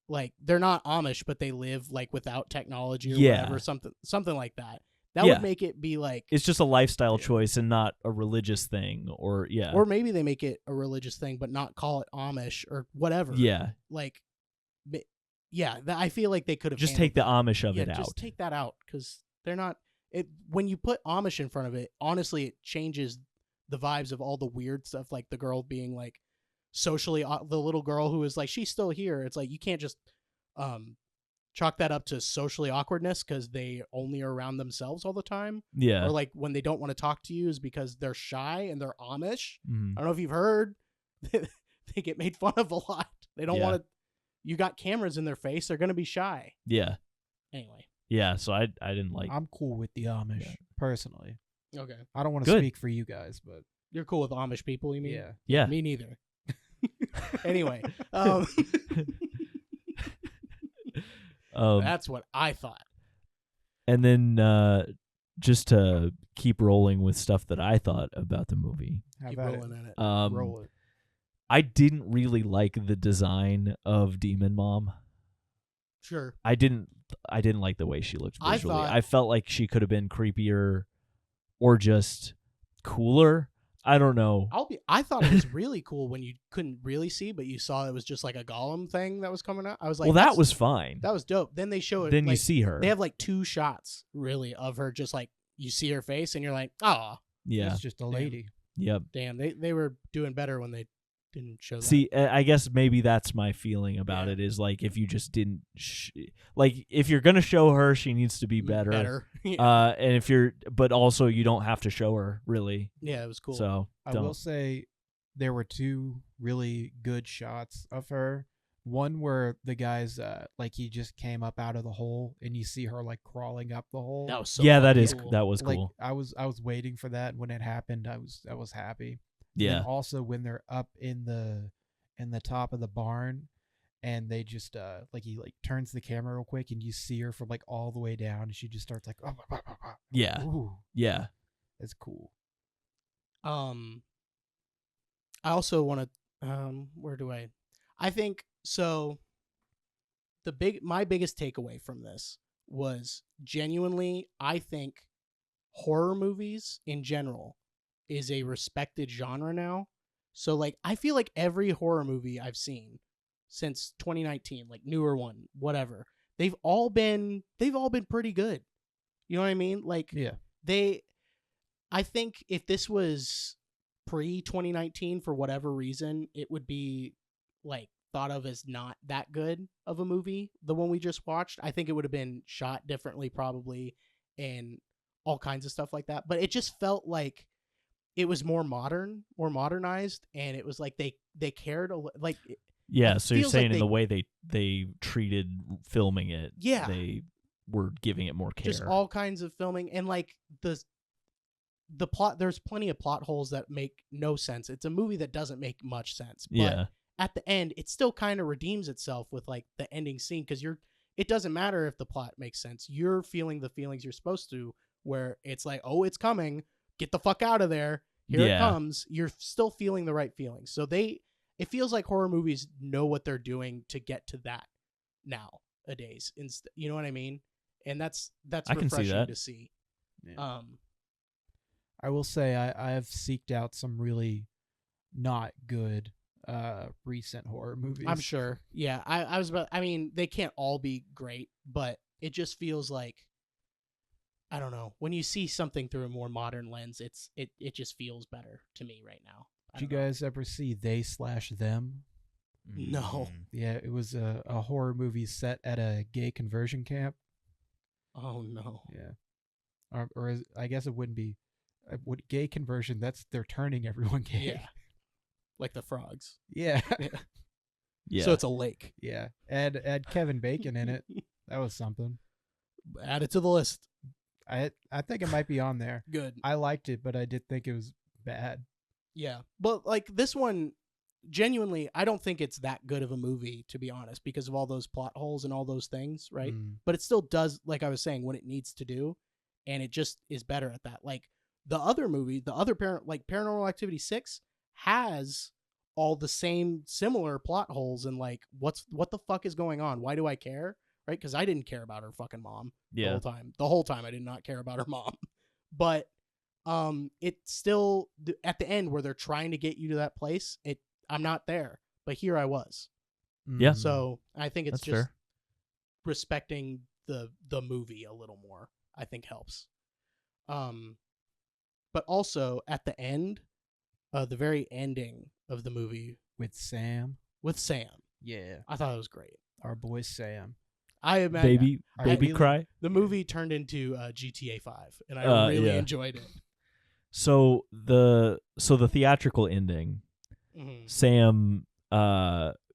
like they're not Amish, but they live like without technology or whatever, something like that. That would make it be like, it's just a lifestyle choice and not a religious thing, or or maybe they make it a religious thing but not call it Amish or whatever. Yeah. Like, I feel like they could have just take the Amish of it out. Just take that out, because they're not. When you put Amish in front of it, honestly, it changes the vibes of all the weird stuff, like the girl being like socially, the little girl who is like, she's still here. It's like you can't just chalk that up to socially awkwardness because they only are around themselves all the time. Yeah. Or like when they don't want to talk to you is because they're shy and they're Amish. Mm. I don't know if you've heard, they get made fun of a lot. They don't want to. You got cameras in their face. They're going to be shy. Yeah. Anyway. Yeah, so I didn't like. I'm cool with the Amish personally. Okay. I don't want to speak for you guys, but you're cool with Amish people, you mean? Yeah. Yeah. Me neither. Anyway, that's what I thought. And then just to keep rolling with stuff that I thought about the movie. Keep rolling in it. Roll it. I didn't really like the design of Demon Mom. Sure. I didn't like the way she looked visually. I felt like she could have been creepier or just cooler. I don't know. I thought it was really cool when you couldn't really see, but you saw it was just like a golem thing that was coming out. I was like, well, that was fine. That was dope. Then they show it. Then like, you see her. They have like 2 shots really of her, just like you see her face and you're like, oh. Yeah. It's just a lady. Yep. Damn, they were doing better when they didn't show that. See, I guess maybe that's my feeling about it is like if you just didn't like if you're gonna show her, she needs to be better. Yeah. And but also you don't have to show her really. Yeah, it was cool. So I will say there were 2 really good shots of her. One where the guy's like he just came up out of the hole and you see her like crawling up the hole. That was so cool. That was like, cool. I was waiting for that. When it happened, I was happy. Yeah. And also when they're up in the top of the barn and they just like he like turns the camera real quick and you see her from like all the way down and she just starts like yeah. Ooh, yeah. it's cool. I also want to I think so my biggest takeaway from this was genuinely I think horror movies in general is a respected genre now. So like I feel like every horror movie I've seen since 2019, like newer one, whatever, they've all been pretty good. You know what I mean? Like I think if this was pre 2019 for whatever reason, it would be like thought of as not that good of a movie. The one we just watched, I think it would have been shot differently probably and all kinds of stuff like that. But it just felt like it was more modernized, and it was like they cared like. Yeah, so you're saying like in the way they treated filming it, yeah, they were giving it more care. Just all kinds of filming, and like the plot. There's plenty of plot holes that make no sense. It's a movie that doesn't make much sense. But at the end, it still kind of redeems itself with like the ending scene because it doesn't matter if the plot makes sense. You're feeling the feelings you're supposed to, where it's like, oh, it's coming. Get the fuck out of there. Here it comes. You're still feeling the right feelings. So it feels like horror movies know what they're doing to get to that nowadays. You know what I mean? And that's refreshing to see. Yeah. I will say I have seeked out some really not good recent horror movies. I'm sure. Yeah. I mean, they can't all be great, but it just feels like, I don't know. When you see something through a more modern lens, it just feels better to me right now. Did you guys ever see They/Them? No. Yeah, it was a horror movie set at a gay conversion camp. Oh no. Yeah. Or I guess it wouldn't be. Gay conversion? They're turning everyone gay. Yeah. Like the frogs. Yeah. Yeah. So it's a lake. Yeah. Add Kevin Bacon in it. That was something. Add it to the list. I think it might be on there. Good. I liked it, but I did think it was bad. Yeah. But like this one, genuinely, I don't think it's that good of a movie, to be honest, because of all those plot holes and all those things, right? But it still does, like I was saying, what it needs to do, and it just is better at that. Like the other movie, Paranormal Activity 6 has all the same similar plot holes and like what the fuck is going on? Why do I care? Right? Because I didn't care about her fucking mom the whole time. The whole time I did not care about her mom. But it's still at the end where they're trying to get you to that place. I'm not there, but here I was. Yeah. So I think it's That's just fair. respecting the movie a little more, I think helps. But also at the end, the very ending of the movie with Sam. Yeah, I thought it was great. Our boy Sam. I imagine baby cry. The movie turned into GTA 5, and I really enjoyed it. So the theatrical ending, Sam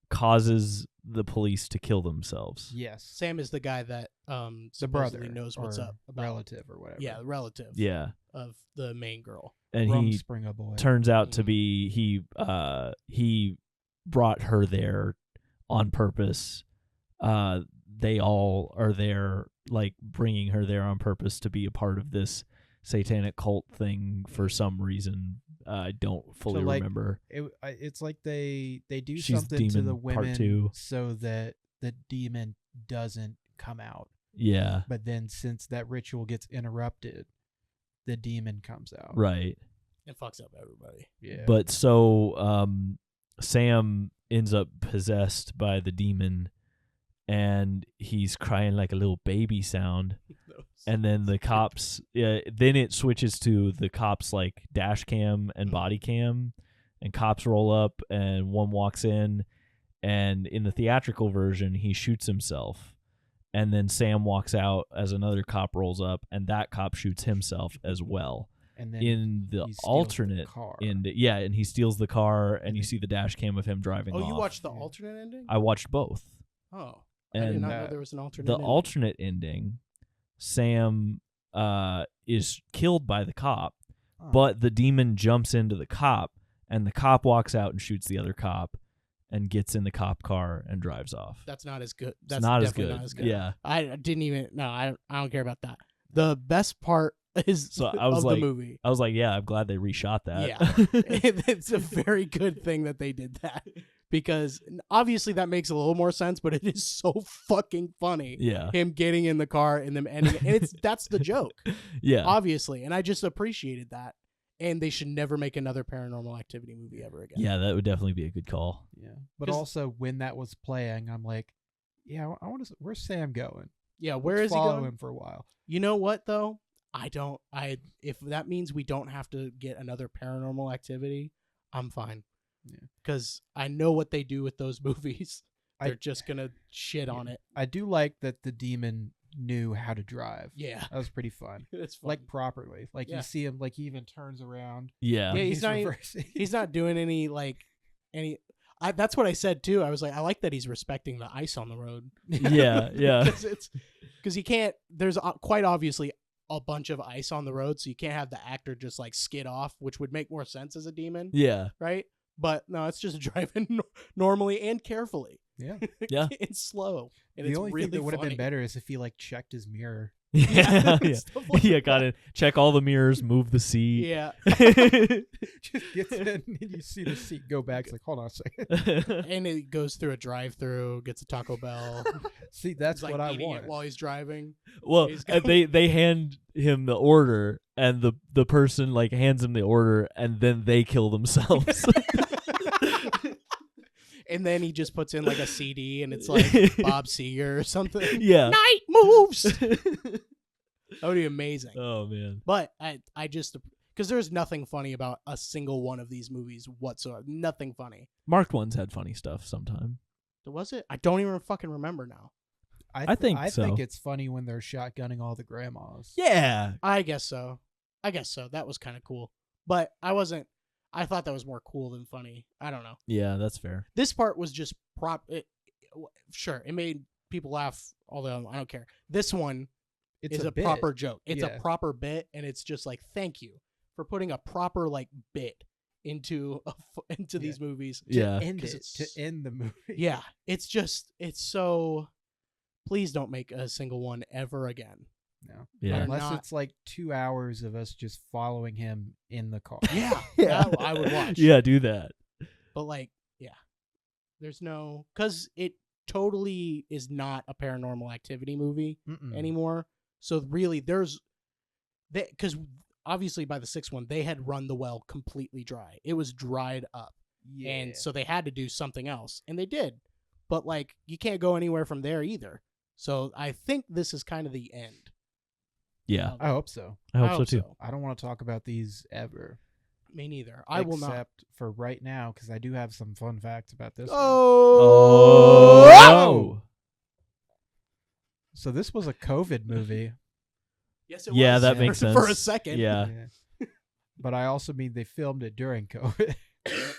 causes the police to kill themselves. Yes. Sam is the guy that the brother knows what's up about relative or whatever. Yeah, the relative. Yeah. Of the main girl. And Rumspringa boy. Turns out to be he brought her there on purpose. They all are there, like bringing her there on purpose to be a part of this satanic cult thing for some reason. I don't fully remember. It's like they do She's something to the Demon Part women 2. so that the demon doesn't come out. Yeah. But then since that ritual gets interrupted, the demon comes out. Right. It fucks up everybody. Yeah. But so Sam ends up possessed by the demon, and he's crying like a little baby sound. And then the cops, then it switches to the cops like dash cam and body cam, and cops roll up and one walks in, and in the theatrical version he shoots himself, and then Sam walks out as another cop rolls up, and that cop shoots himself as well. And then in the alternate end, and he steals the car, and you see the dash cam of him driving off. Oh, you watched the alternate ending? I watched both. Oh, and I did not know there was an alternate the ending. alternate ending, Sam is killed by the cop, but the demon jumps into the cop, and the cop walks out and shoots the other cop and gets in the cop car and drives off. That's not as good. That's not definitely not as good. Yeah. I didn't even, no, I don't care about that. The best part is the movie. I was like, yeah, I'm glad they reshot that. Yeah. It's a very good thing that they did that, because obviously that makes a little more sense, but it is so fucking funny. Yeah. Him getting in the car and them ending it. And that's the joke. Yeah. Obviously. And I just appreciated that. And they should never make another Paranormal Activity movie ever again. Yeah, that would definitely be a good call. Yeah. But also when that was playing, I'm like, yeah, I want to. Where's Sam going? Yeah, where Let's is he follow going? him for a while. You know what though? If that means we don't have to get another Paranormal Activity, I'm fine. Yeah. Because I know what they do with those movies. They're just gonna shit on it. I do like that the demon knew how to drive. Yeah. That was pretty fun. It's fun. Like properly. Like you see him, like he even turns around. Yeah. Yeah, he's not doing any that's what I said too. I was like, I like that he's respecting the ice on the road. Yeah, yeah. Because you can't. There's quite obviously a bunch of ice on the road, so you can't have the actor just like skid off, which would make more sense as a demon. Yeah. Right. But no, it's just driving normally and carefully. Yeah. Yeah. It's slow. And the it's only really thing that would have funny. been better is if he like checked his mirror. Yeah. Yeah. Like Yeah, got it. Check all the mirrors, move the seat. Yeah. Just gets in and you see the seat go back. It's like, hold on a second. And it goes through a drive-through, gets a Taco Bell. See, that's He's, like, what I eating want. it while he's driving. Well, they hand him the order, and the person like hands him the order, and then they kill themselves. And then he just puts in like a CD, and it's like Bob Seger or something. Yeah. Night moves. That would be amazing. Oh man. But I just, because there's nothing funny about a single one of these movies whatsoever. Nothing funny. Marked ones had funny stuff sometime. Was it? I don't even fucking remember now. I think I so. think it's funny when they're shotgunning all the grandmas. Yeah. I guess so. That was kind of cool. But I thought that was more cool than funny. I don't know. Yeah, that's fair. This part was just sure, it made people laugh, although I don't care. This one is a proper joke. It's a proper bit, and it's just like, thank you for putting a proper like bit into these movies. Yeah. To end the movie. Yeah, it's so. Please don't make a single one ever again. No. Yeah. Unless it's like 2 hours of us just following him in the car. Yeah, Yeah. that I would watch. Yeah, do that. But there's no, because it totally is not a Paranormal Activity movie anymore. So really, because obviously by the sixth one they had run the well completely dry. It was dried up, and so they had to do something else, and they did. But like, you can't go anywhere from there either. So I think this is kind of the end. Yeah, I hope so. I hope so too. I don't want to talk about these ever. Me neither. I will not. Except for right now, because I do have some fun facts about this one. Oh. So this was a COVID movie. Yes, it Yeah, was. that makes sense. For a second. Yeah. But I also mean they filmed it during COVID.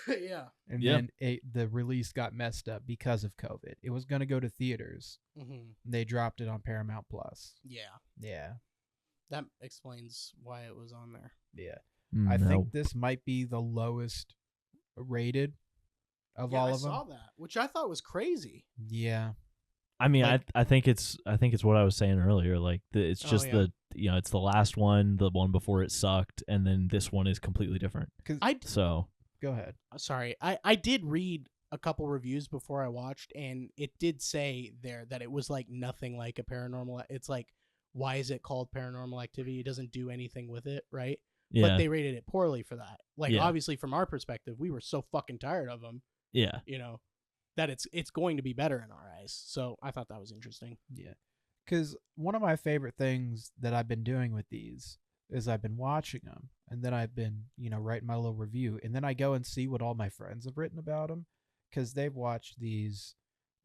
Yeah. And then the release got messed up because of COVID. It was going to go to theaters. Mm-hmm. They dropped it on Paramount Plus. Yeah. Yeah. That explains why it was on there. Yeah. I think this might be the lowest rated of all of them. I saw that, which I thought was crazy. Yeah. I mean, Like, I think it's what I was saying earlier. Like it's just it's the last one, the one before it sucked, and then this one is completely different. So go ahead. Sorry, I did read a couple reviews before I watched, and it did say there that it was like nothing like a paranormal. It's like, why is it called Paranormal Activity? It doesn't do anything with it, right? yeah, But they rated it poorly for that. Like, Yeah. obviously, from our perspective, we were so fucking tired of them, yeah, that it's going to be better in our eyes. So I thought that was interesting. Yeah. Because one of my favorite things that I've been doing with these is I've been watching them, and then I've been, writing my little review, and then I go and see what all my friends have written about them, because they've watched these,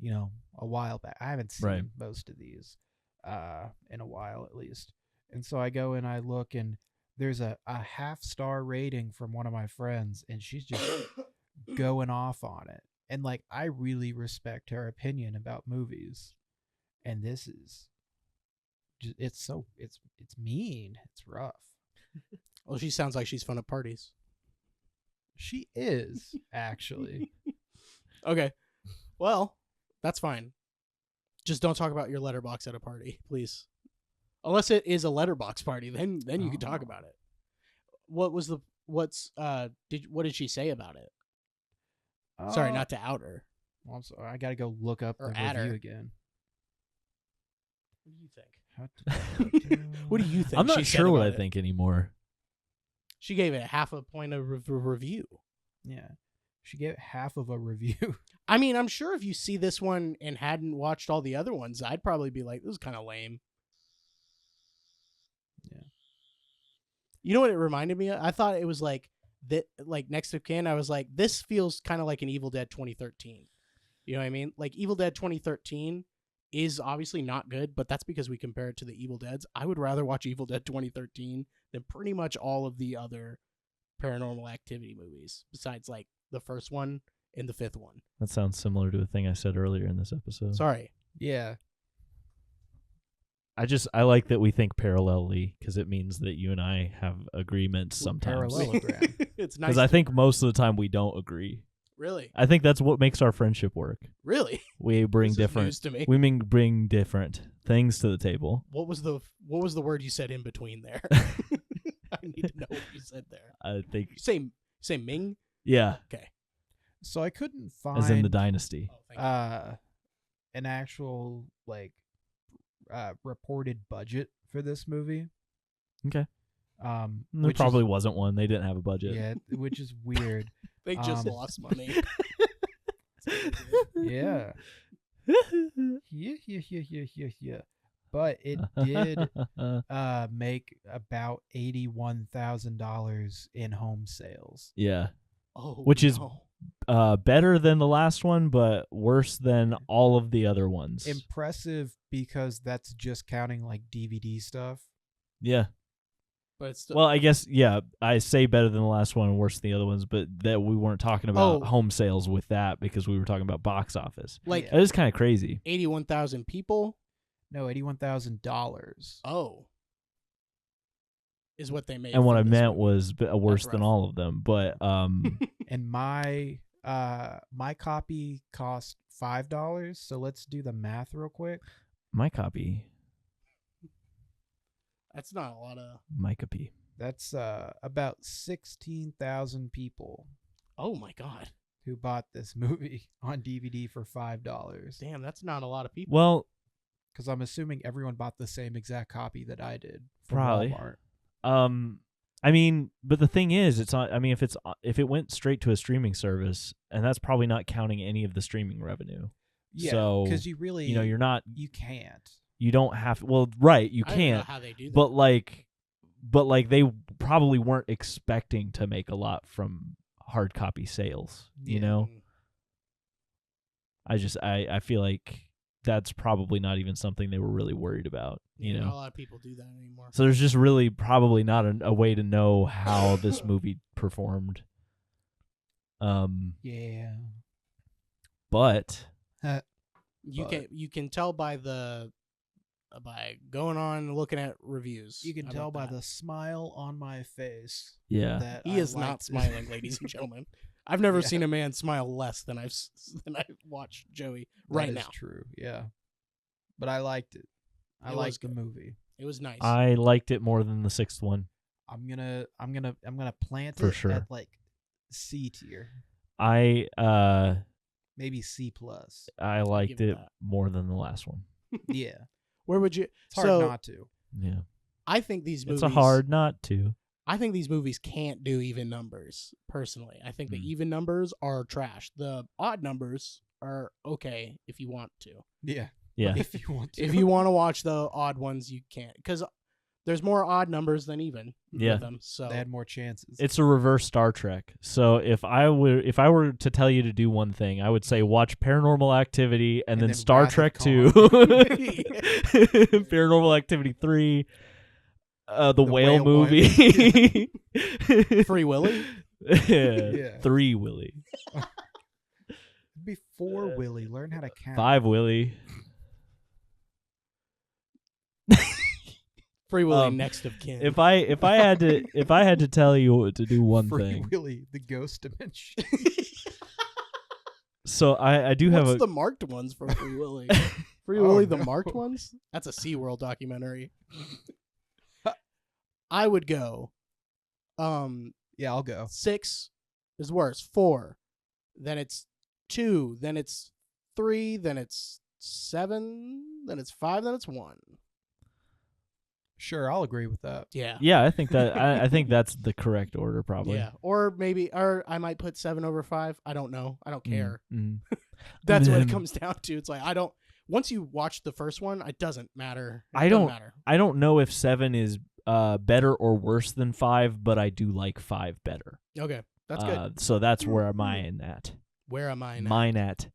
a while back. I haven't seen most of these in a while, at least. And so I go and I look, and there's a 0.5-star rating from one of my friends, and she's just going off on it. And like, I really respect her opinion about movies. And this is just, it's mean. It's rough. Well, she sounds like she's fun at parties. She is, actually. Okay. Well, that's fine. Just don't talk about your letterbox at a party, please. Unless it is a letterbox party, then you can talk about it. What did she say about it? Sorry, not to out her. Well, I'm sorry. I got to go look up Or the at review her. again. What do you think? What do you think? I'm not she said sure what about I it? think anymore. She gave it 0.5 point of review. Yeah. She gave it half of a review. I mean, I'm sure if you see this one and hadn't watched all the other ones, I'd probably be like, this is kind of lame. Yeah. You know what it reminded me of? I thought it was like that, like Next of Kin. I was like, this feels kind of like an Evil Dead 2013. You know what I mean? Like Evil Dead 2013 is obviously not good, but that's because we compare it to the Evil Deads. I would rather watch Evil Dead 2013 than pretty much all of the other Paranormal Activity movies, besides like the first one and the fifth one. That sounds similar to a thing I said earlier in this episode. Sorry. Yeah. I like that we think parallelly, because it means that you and I have agreements sometimes. Parallelogram. It's nice. Because I think most of the time we don't agree. Really? I think that's what makes our friendship work. Really? We bring This is different. news to me. We bring different things to the table. What was the word you said in between there? I need to know what you said there. I think. You say Ming? Yeah, Okay. So I couldn't find as in the dynasty. Oh, thank you. an actual reported budget for this movie. Okay. There Which probably is, wasn't one. They didn't have a budget. yeah, which is weird. They just lost money. Yeah. Yeah. But it did make about $81,000 in home sales. Yeah. Oh, Which is no. better than the last one, but worse than all of the other ones. Impressive, because that's just counting like DVD stuff. Yeah. But it's still, Well, I guess, yeah, I say better than the last one and worse than the other ones, but that we weren't talking about home sales with that, because we were talking about box office. like It is kind of crazy. 81,000 people. No, $81,000. Oh. is what they made. And what I from this meant movie. was worse That's than rough. all of them. But And my copy cost $5. So let's do the math real quick. my copy, That's not a lot of. my copy. That's about 16,000 people Oh my god! who bought this movie on DVD for $5. Damn, that's not a lot of people. Well, Because I'm assuming everyone bought the same exact copy that I did from Probably. Walmart. I mean, but the thing is, it's not. I mean, if it went straight to a streaming service, and that's probably not counting any of the streaming revenue. Yeah, So, because you really, you're not. you can't. You don't have. Well, right, you I don't know can't. how they do that. But like they probably weren't expecting to make a lot from hard copy sales. You Yeah. know, I feel like that's probably not even something they were really worried about. You Not a know, lot of people do that anymore. so there's just really probably not a way to know how this movie performed. Yeah. But You can tell by going on and looking at reviews. You can How tell about by that? the smile on my face. yeah, That He I is not liked it. smiling, ladies and gentlemen. I've never Yeah. seen a man smile less than I've watched Joey right That now. is true. Yeah. But I liked it. I It was liked the good. movie. It was nice. I liked it more than the sixth one. I'm gonna plant For it sure. at like C tier, I maybe C plus. I liked give it it that. more than the last one. Yeah, Where would you? it's hard so not to. Yeah, I think these movies. it's a hard not to. I think these movies can't do even numbers. Personally, I think the even numbers are trash. The odd numbers are okay if you want to. Yeah, Yeah, if you want to. If you want to watch the odd ones, you can't because there's more odd numbers than even. Yeah. With them. So they had more chances. it's a reverse Star Trek. So if I were to tell you to do one thing, I would say watch Paranormal Activity and then then Star Wrath of Trek Khan. 2, Paranormal Activity 3, the Whale Whale one. movie, Free Willy. Yeah. 3 Willy, Before Willie, learn how to count. 5 Willy. Free Willy Um, next of kin. If I had to tell you to do one Free thing, Willy, the ghost dimension. so I do have What's a the marked ones for Free Willy? Free Oh, Willy, the no. marked ones? That's a SeaWorld documentary. I would go. Yeah, I'll go. 6 is worse. 4, then it's 2, then it's 3, then it's 7, then it's 5, then it's 1. Sure, I'll agree with that. Yeah. yeah. I think that I think that's the correct order probably. Yeah. Or I might put 7 over 5. I don't know. I don't care. Mm. That's what it Then- comes down to. It's like once you watch the first one, it doesn't matter. It I doesn't don't- matter. I don't know if 7 is better or worse than 5, but I do like 5 better. Okay. That's good. So that's where mine at. Where am I now? Mine at.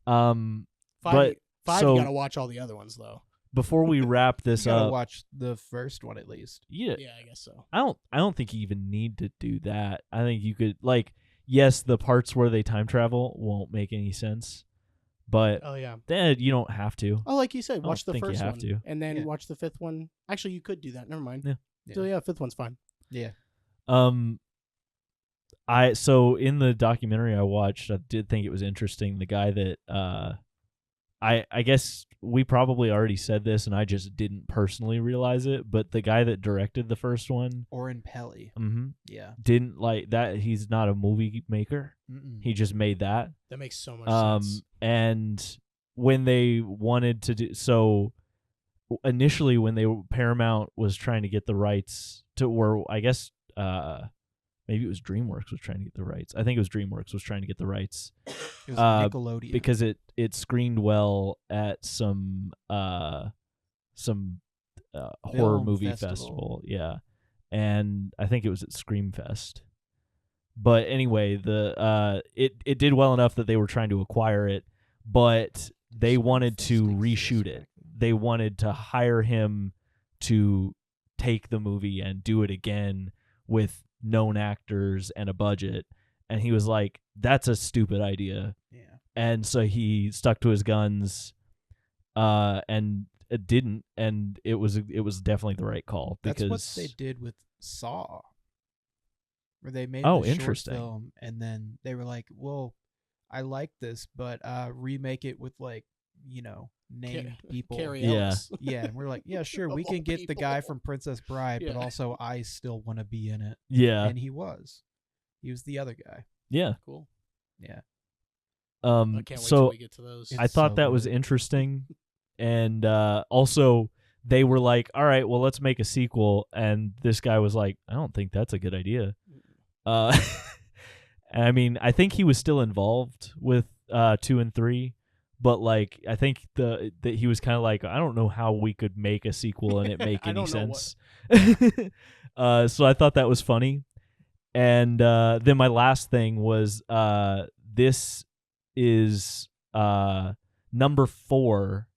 5, but- 5 so- you gotta watch all the other ones though. Before we wrap You this gotta up, watch the first one at least. yeah, Yeah, I guess so. I don't think you even need to do that. I think you could yes, the parts where they time travel won't make any sense, but Oh yeah. then you don't have to. Oh, like you said, don't watch the think you first have one to. and then Yeah. watch the 5th one. Actually, you could do that. Never mind. Yeah. So yeah, 5th one's fine. Yeah. So in the documentary I watched, I did think it was interesting. The guy that I guess we probably already said this and I just didn't personally realize it, but the guy that directed the first one Oren Pelly. Yeah. didn't like that. He's not a movie maker. Mm-mm. He just made that. That makes so much sense. And when they wanted to do so, initially when Paramount was trying to get the rights to, or I guess maybe it was DreamWorks was trying to get the rights. I think it was DreamWorks was trying to get the rights It was Nickelodeon. because it screened well at some horror Film movie festival. Yeah, and I think it was at Screamfest. But anyway, it did well enough that they were trying to acquire it, but they wanted to reshoot it. They wanted to hire him to take the movie and do it again with known actors and a budget, and he was like, that's a stupid idea. Yeah. And so he stuck to his guns, and didn't, and it was definitely the right call because that's what they did with Saw, where they made Oh, the short interesting. film, and then they were like, "Well, I like this, but remake it with like named people." Carrie Yeah. Ellis. Yeah, and we're like, "Yeah, sure, we Of can all get the guy people. from Princess Bride, but Yeah. also I still want to be in it." Yeah. And he was the other guy. Yeah. Cool. Yeah. I can't wait till So we get to those. It's I thought so that was good. interesting, and also they were like, "All right, well, let's make a sequel," and this guy was like, "I don't think that's a good idea." I mean, I think he was still involved with 2 and 3, but like I think that he was kind of like, I don't know how we could make a sequel and it make I any don't know sense. So I thought that was funny. And then my last thing was this is number 4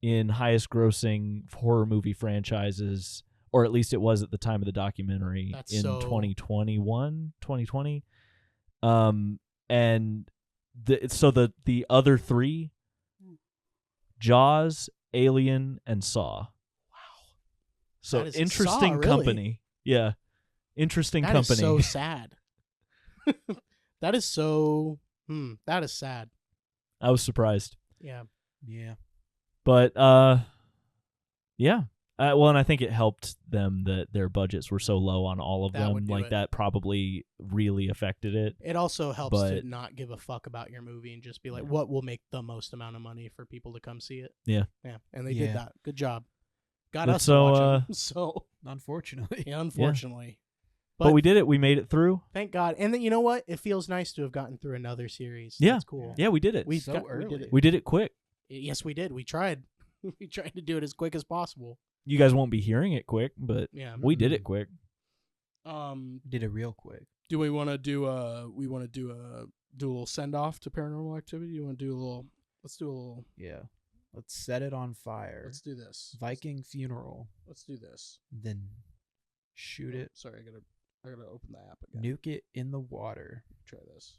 in highest grossing horror movie franchises, or at least it was at the time of the documentary. That's in so- 2020. And the other 3, Jaws, Alien, and Saw. Wow. So That is interesting Saw, really? company. Yeah. Interesting That company. is so sad. That is so. That is sad. I was surprised. Yeah. Yeah. But yeah. Well, and I think it helped them that their budgets were so low on all of That them. would do Like it. that probably really affected it. It also helps to But- not give a fuck about your movie and just be like, what will make the most amount of money for people to come see it? Yeah. Yeah. And they Yeah. did that. Good job. Got But us so, to watch 'em. So, Unfortunately. yeah, unfortunately. But we did it. We made it through. Thank God. And then, you know what? It feels nice to have gotten through another series. Yeah. That's cool. Yeah, we did it. We So got- we early. did it. We did it quick. Yes, we did. We tried. We tried to do it as quick as possible. You guys won't be hearing it quick, but Yeah. we did it quick. Did it real quick. Do we want to do a little send off to Paranormal Activity? You want to do a little? Let's do a little. Yeah. Let's set it on fire. Let's do this. Viking funeral. Let's do this. Then shoot it. Sorry, I gotta open the app again. Nuke it in the water. Try this.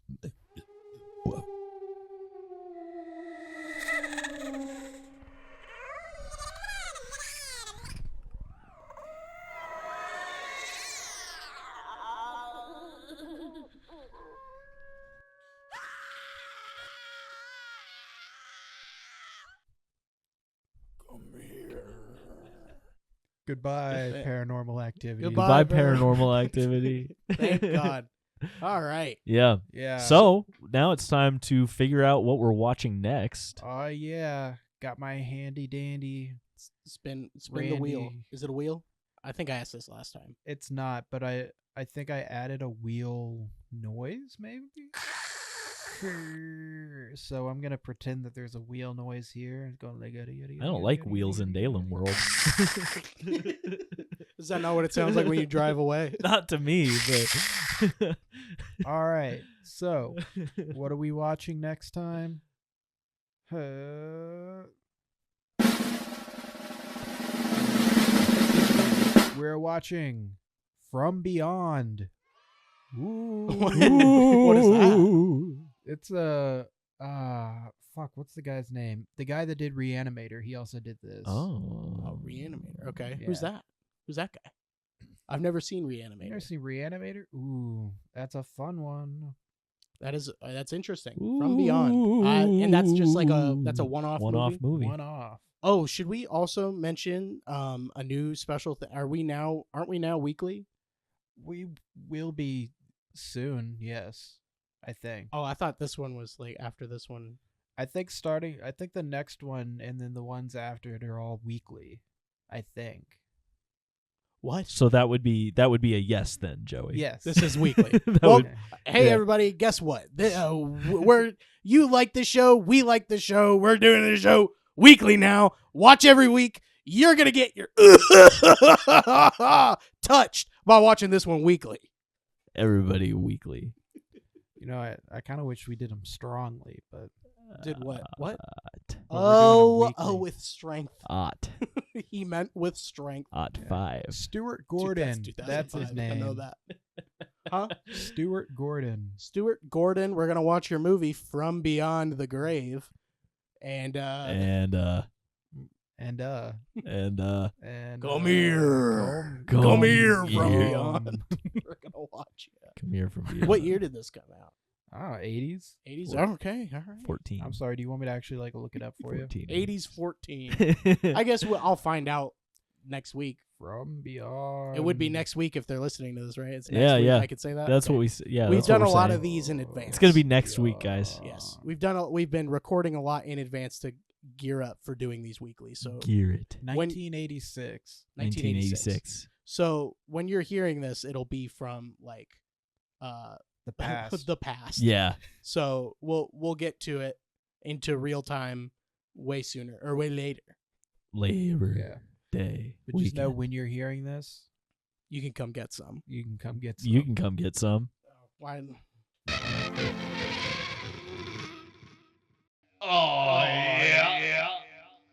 Goodbye, Yeah. paranormal activity. Goodbye. Goodbye, Paranormal Activity. Thank God. All right. Yeah. Yeah. So now it's time to figure out what we're watching next. Oh yeah. Got my handy dandy. Spin the wheel. Randy. Is it a wheel? I think I asked this last time. It's not, but I think I added a wheel noise maybe. So I'm gonna pretend that there's a wheel noise here. It's going like I don't like wheels in Dalem world. Is that not what it sounds like when you drive away? Not to me, but All right. So what are we watching next time? We're watching From Beyond. Ooh. What is that? It's a fuck, what's the guy's name? The guy that did Reanimator, he also did this. Oh, Reanimator. Okay. Who's Yeah. that? Who's that guy? I've never seen You Reanimator. never seen Reanimator? Ooh, that's a fun one. That's interesting. From Beyond. And that's just like that's a one-off movie. One off. Oh, should we also mention a new special thing? Aren't we now weekly? We will be soon, yes. I think. Oh, I thought this one was like after this one. I think the next one and then the ones after it are all weekly. I think. What? so that would be a yes then, Joey. Yes. This is weekly. That Well, would- Hey Yeah. everybody, guess what? You like the show, we like the show. We're doing the show weekly now. Watch every week. You're gonna get your touched by watching this one weekly. everybody weekly. I kind of wish we did them strongly, but Did what? What? But we're doing 'em Oh, weekly. with strength. Ot He meant with strength. 5. Stuart Dude, Gordon. that's That's his 2005. name. I know that. Huh? Stuart Gordon. Stuart Gordon. We're gonna watch your movie From Beyond the Grave, and And and Come here. Come here from here. beyond. We're gonna watch you. come here from beyond. What year did this come out? 80s. 80s. Okay, all right. 14. I'm sorry. Do you want me to actually like look it up for 14. 80s 14. I guess I'll find out next week. you? From Beyond. It would be next week if they're listening to this, right? It's next Yeah, week. yeah. I could say that. That's Okay. what we. Yeah, We've that's what done a we're lot saying. of these in advance. It's gonna be next week, guys. Yes, we've been recording a lot in advance to gear up for doing these weekly. So Gear it. 1986. 1986. So when you're hearing this, it'll be from like The past. the past. Yeah. So we'll get to it into real time way sooner or way later. Labor Yeah. Day. But just know weekend. when you're hearing this, You can come get some. you can come get some. You can come get some. Why? Oh.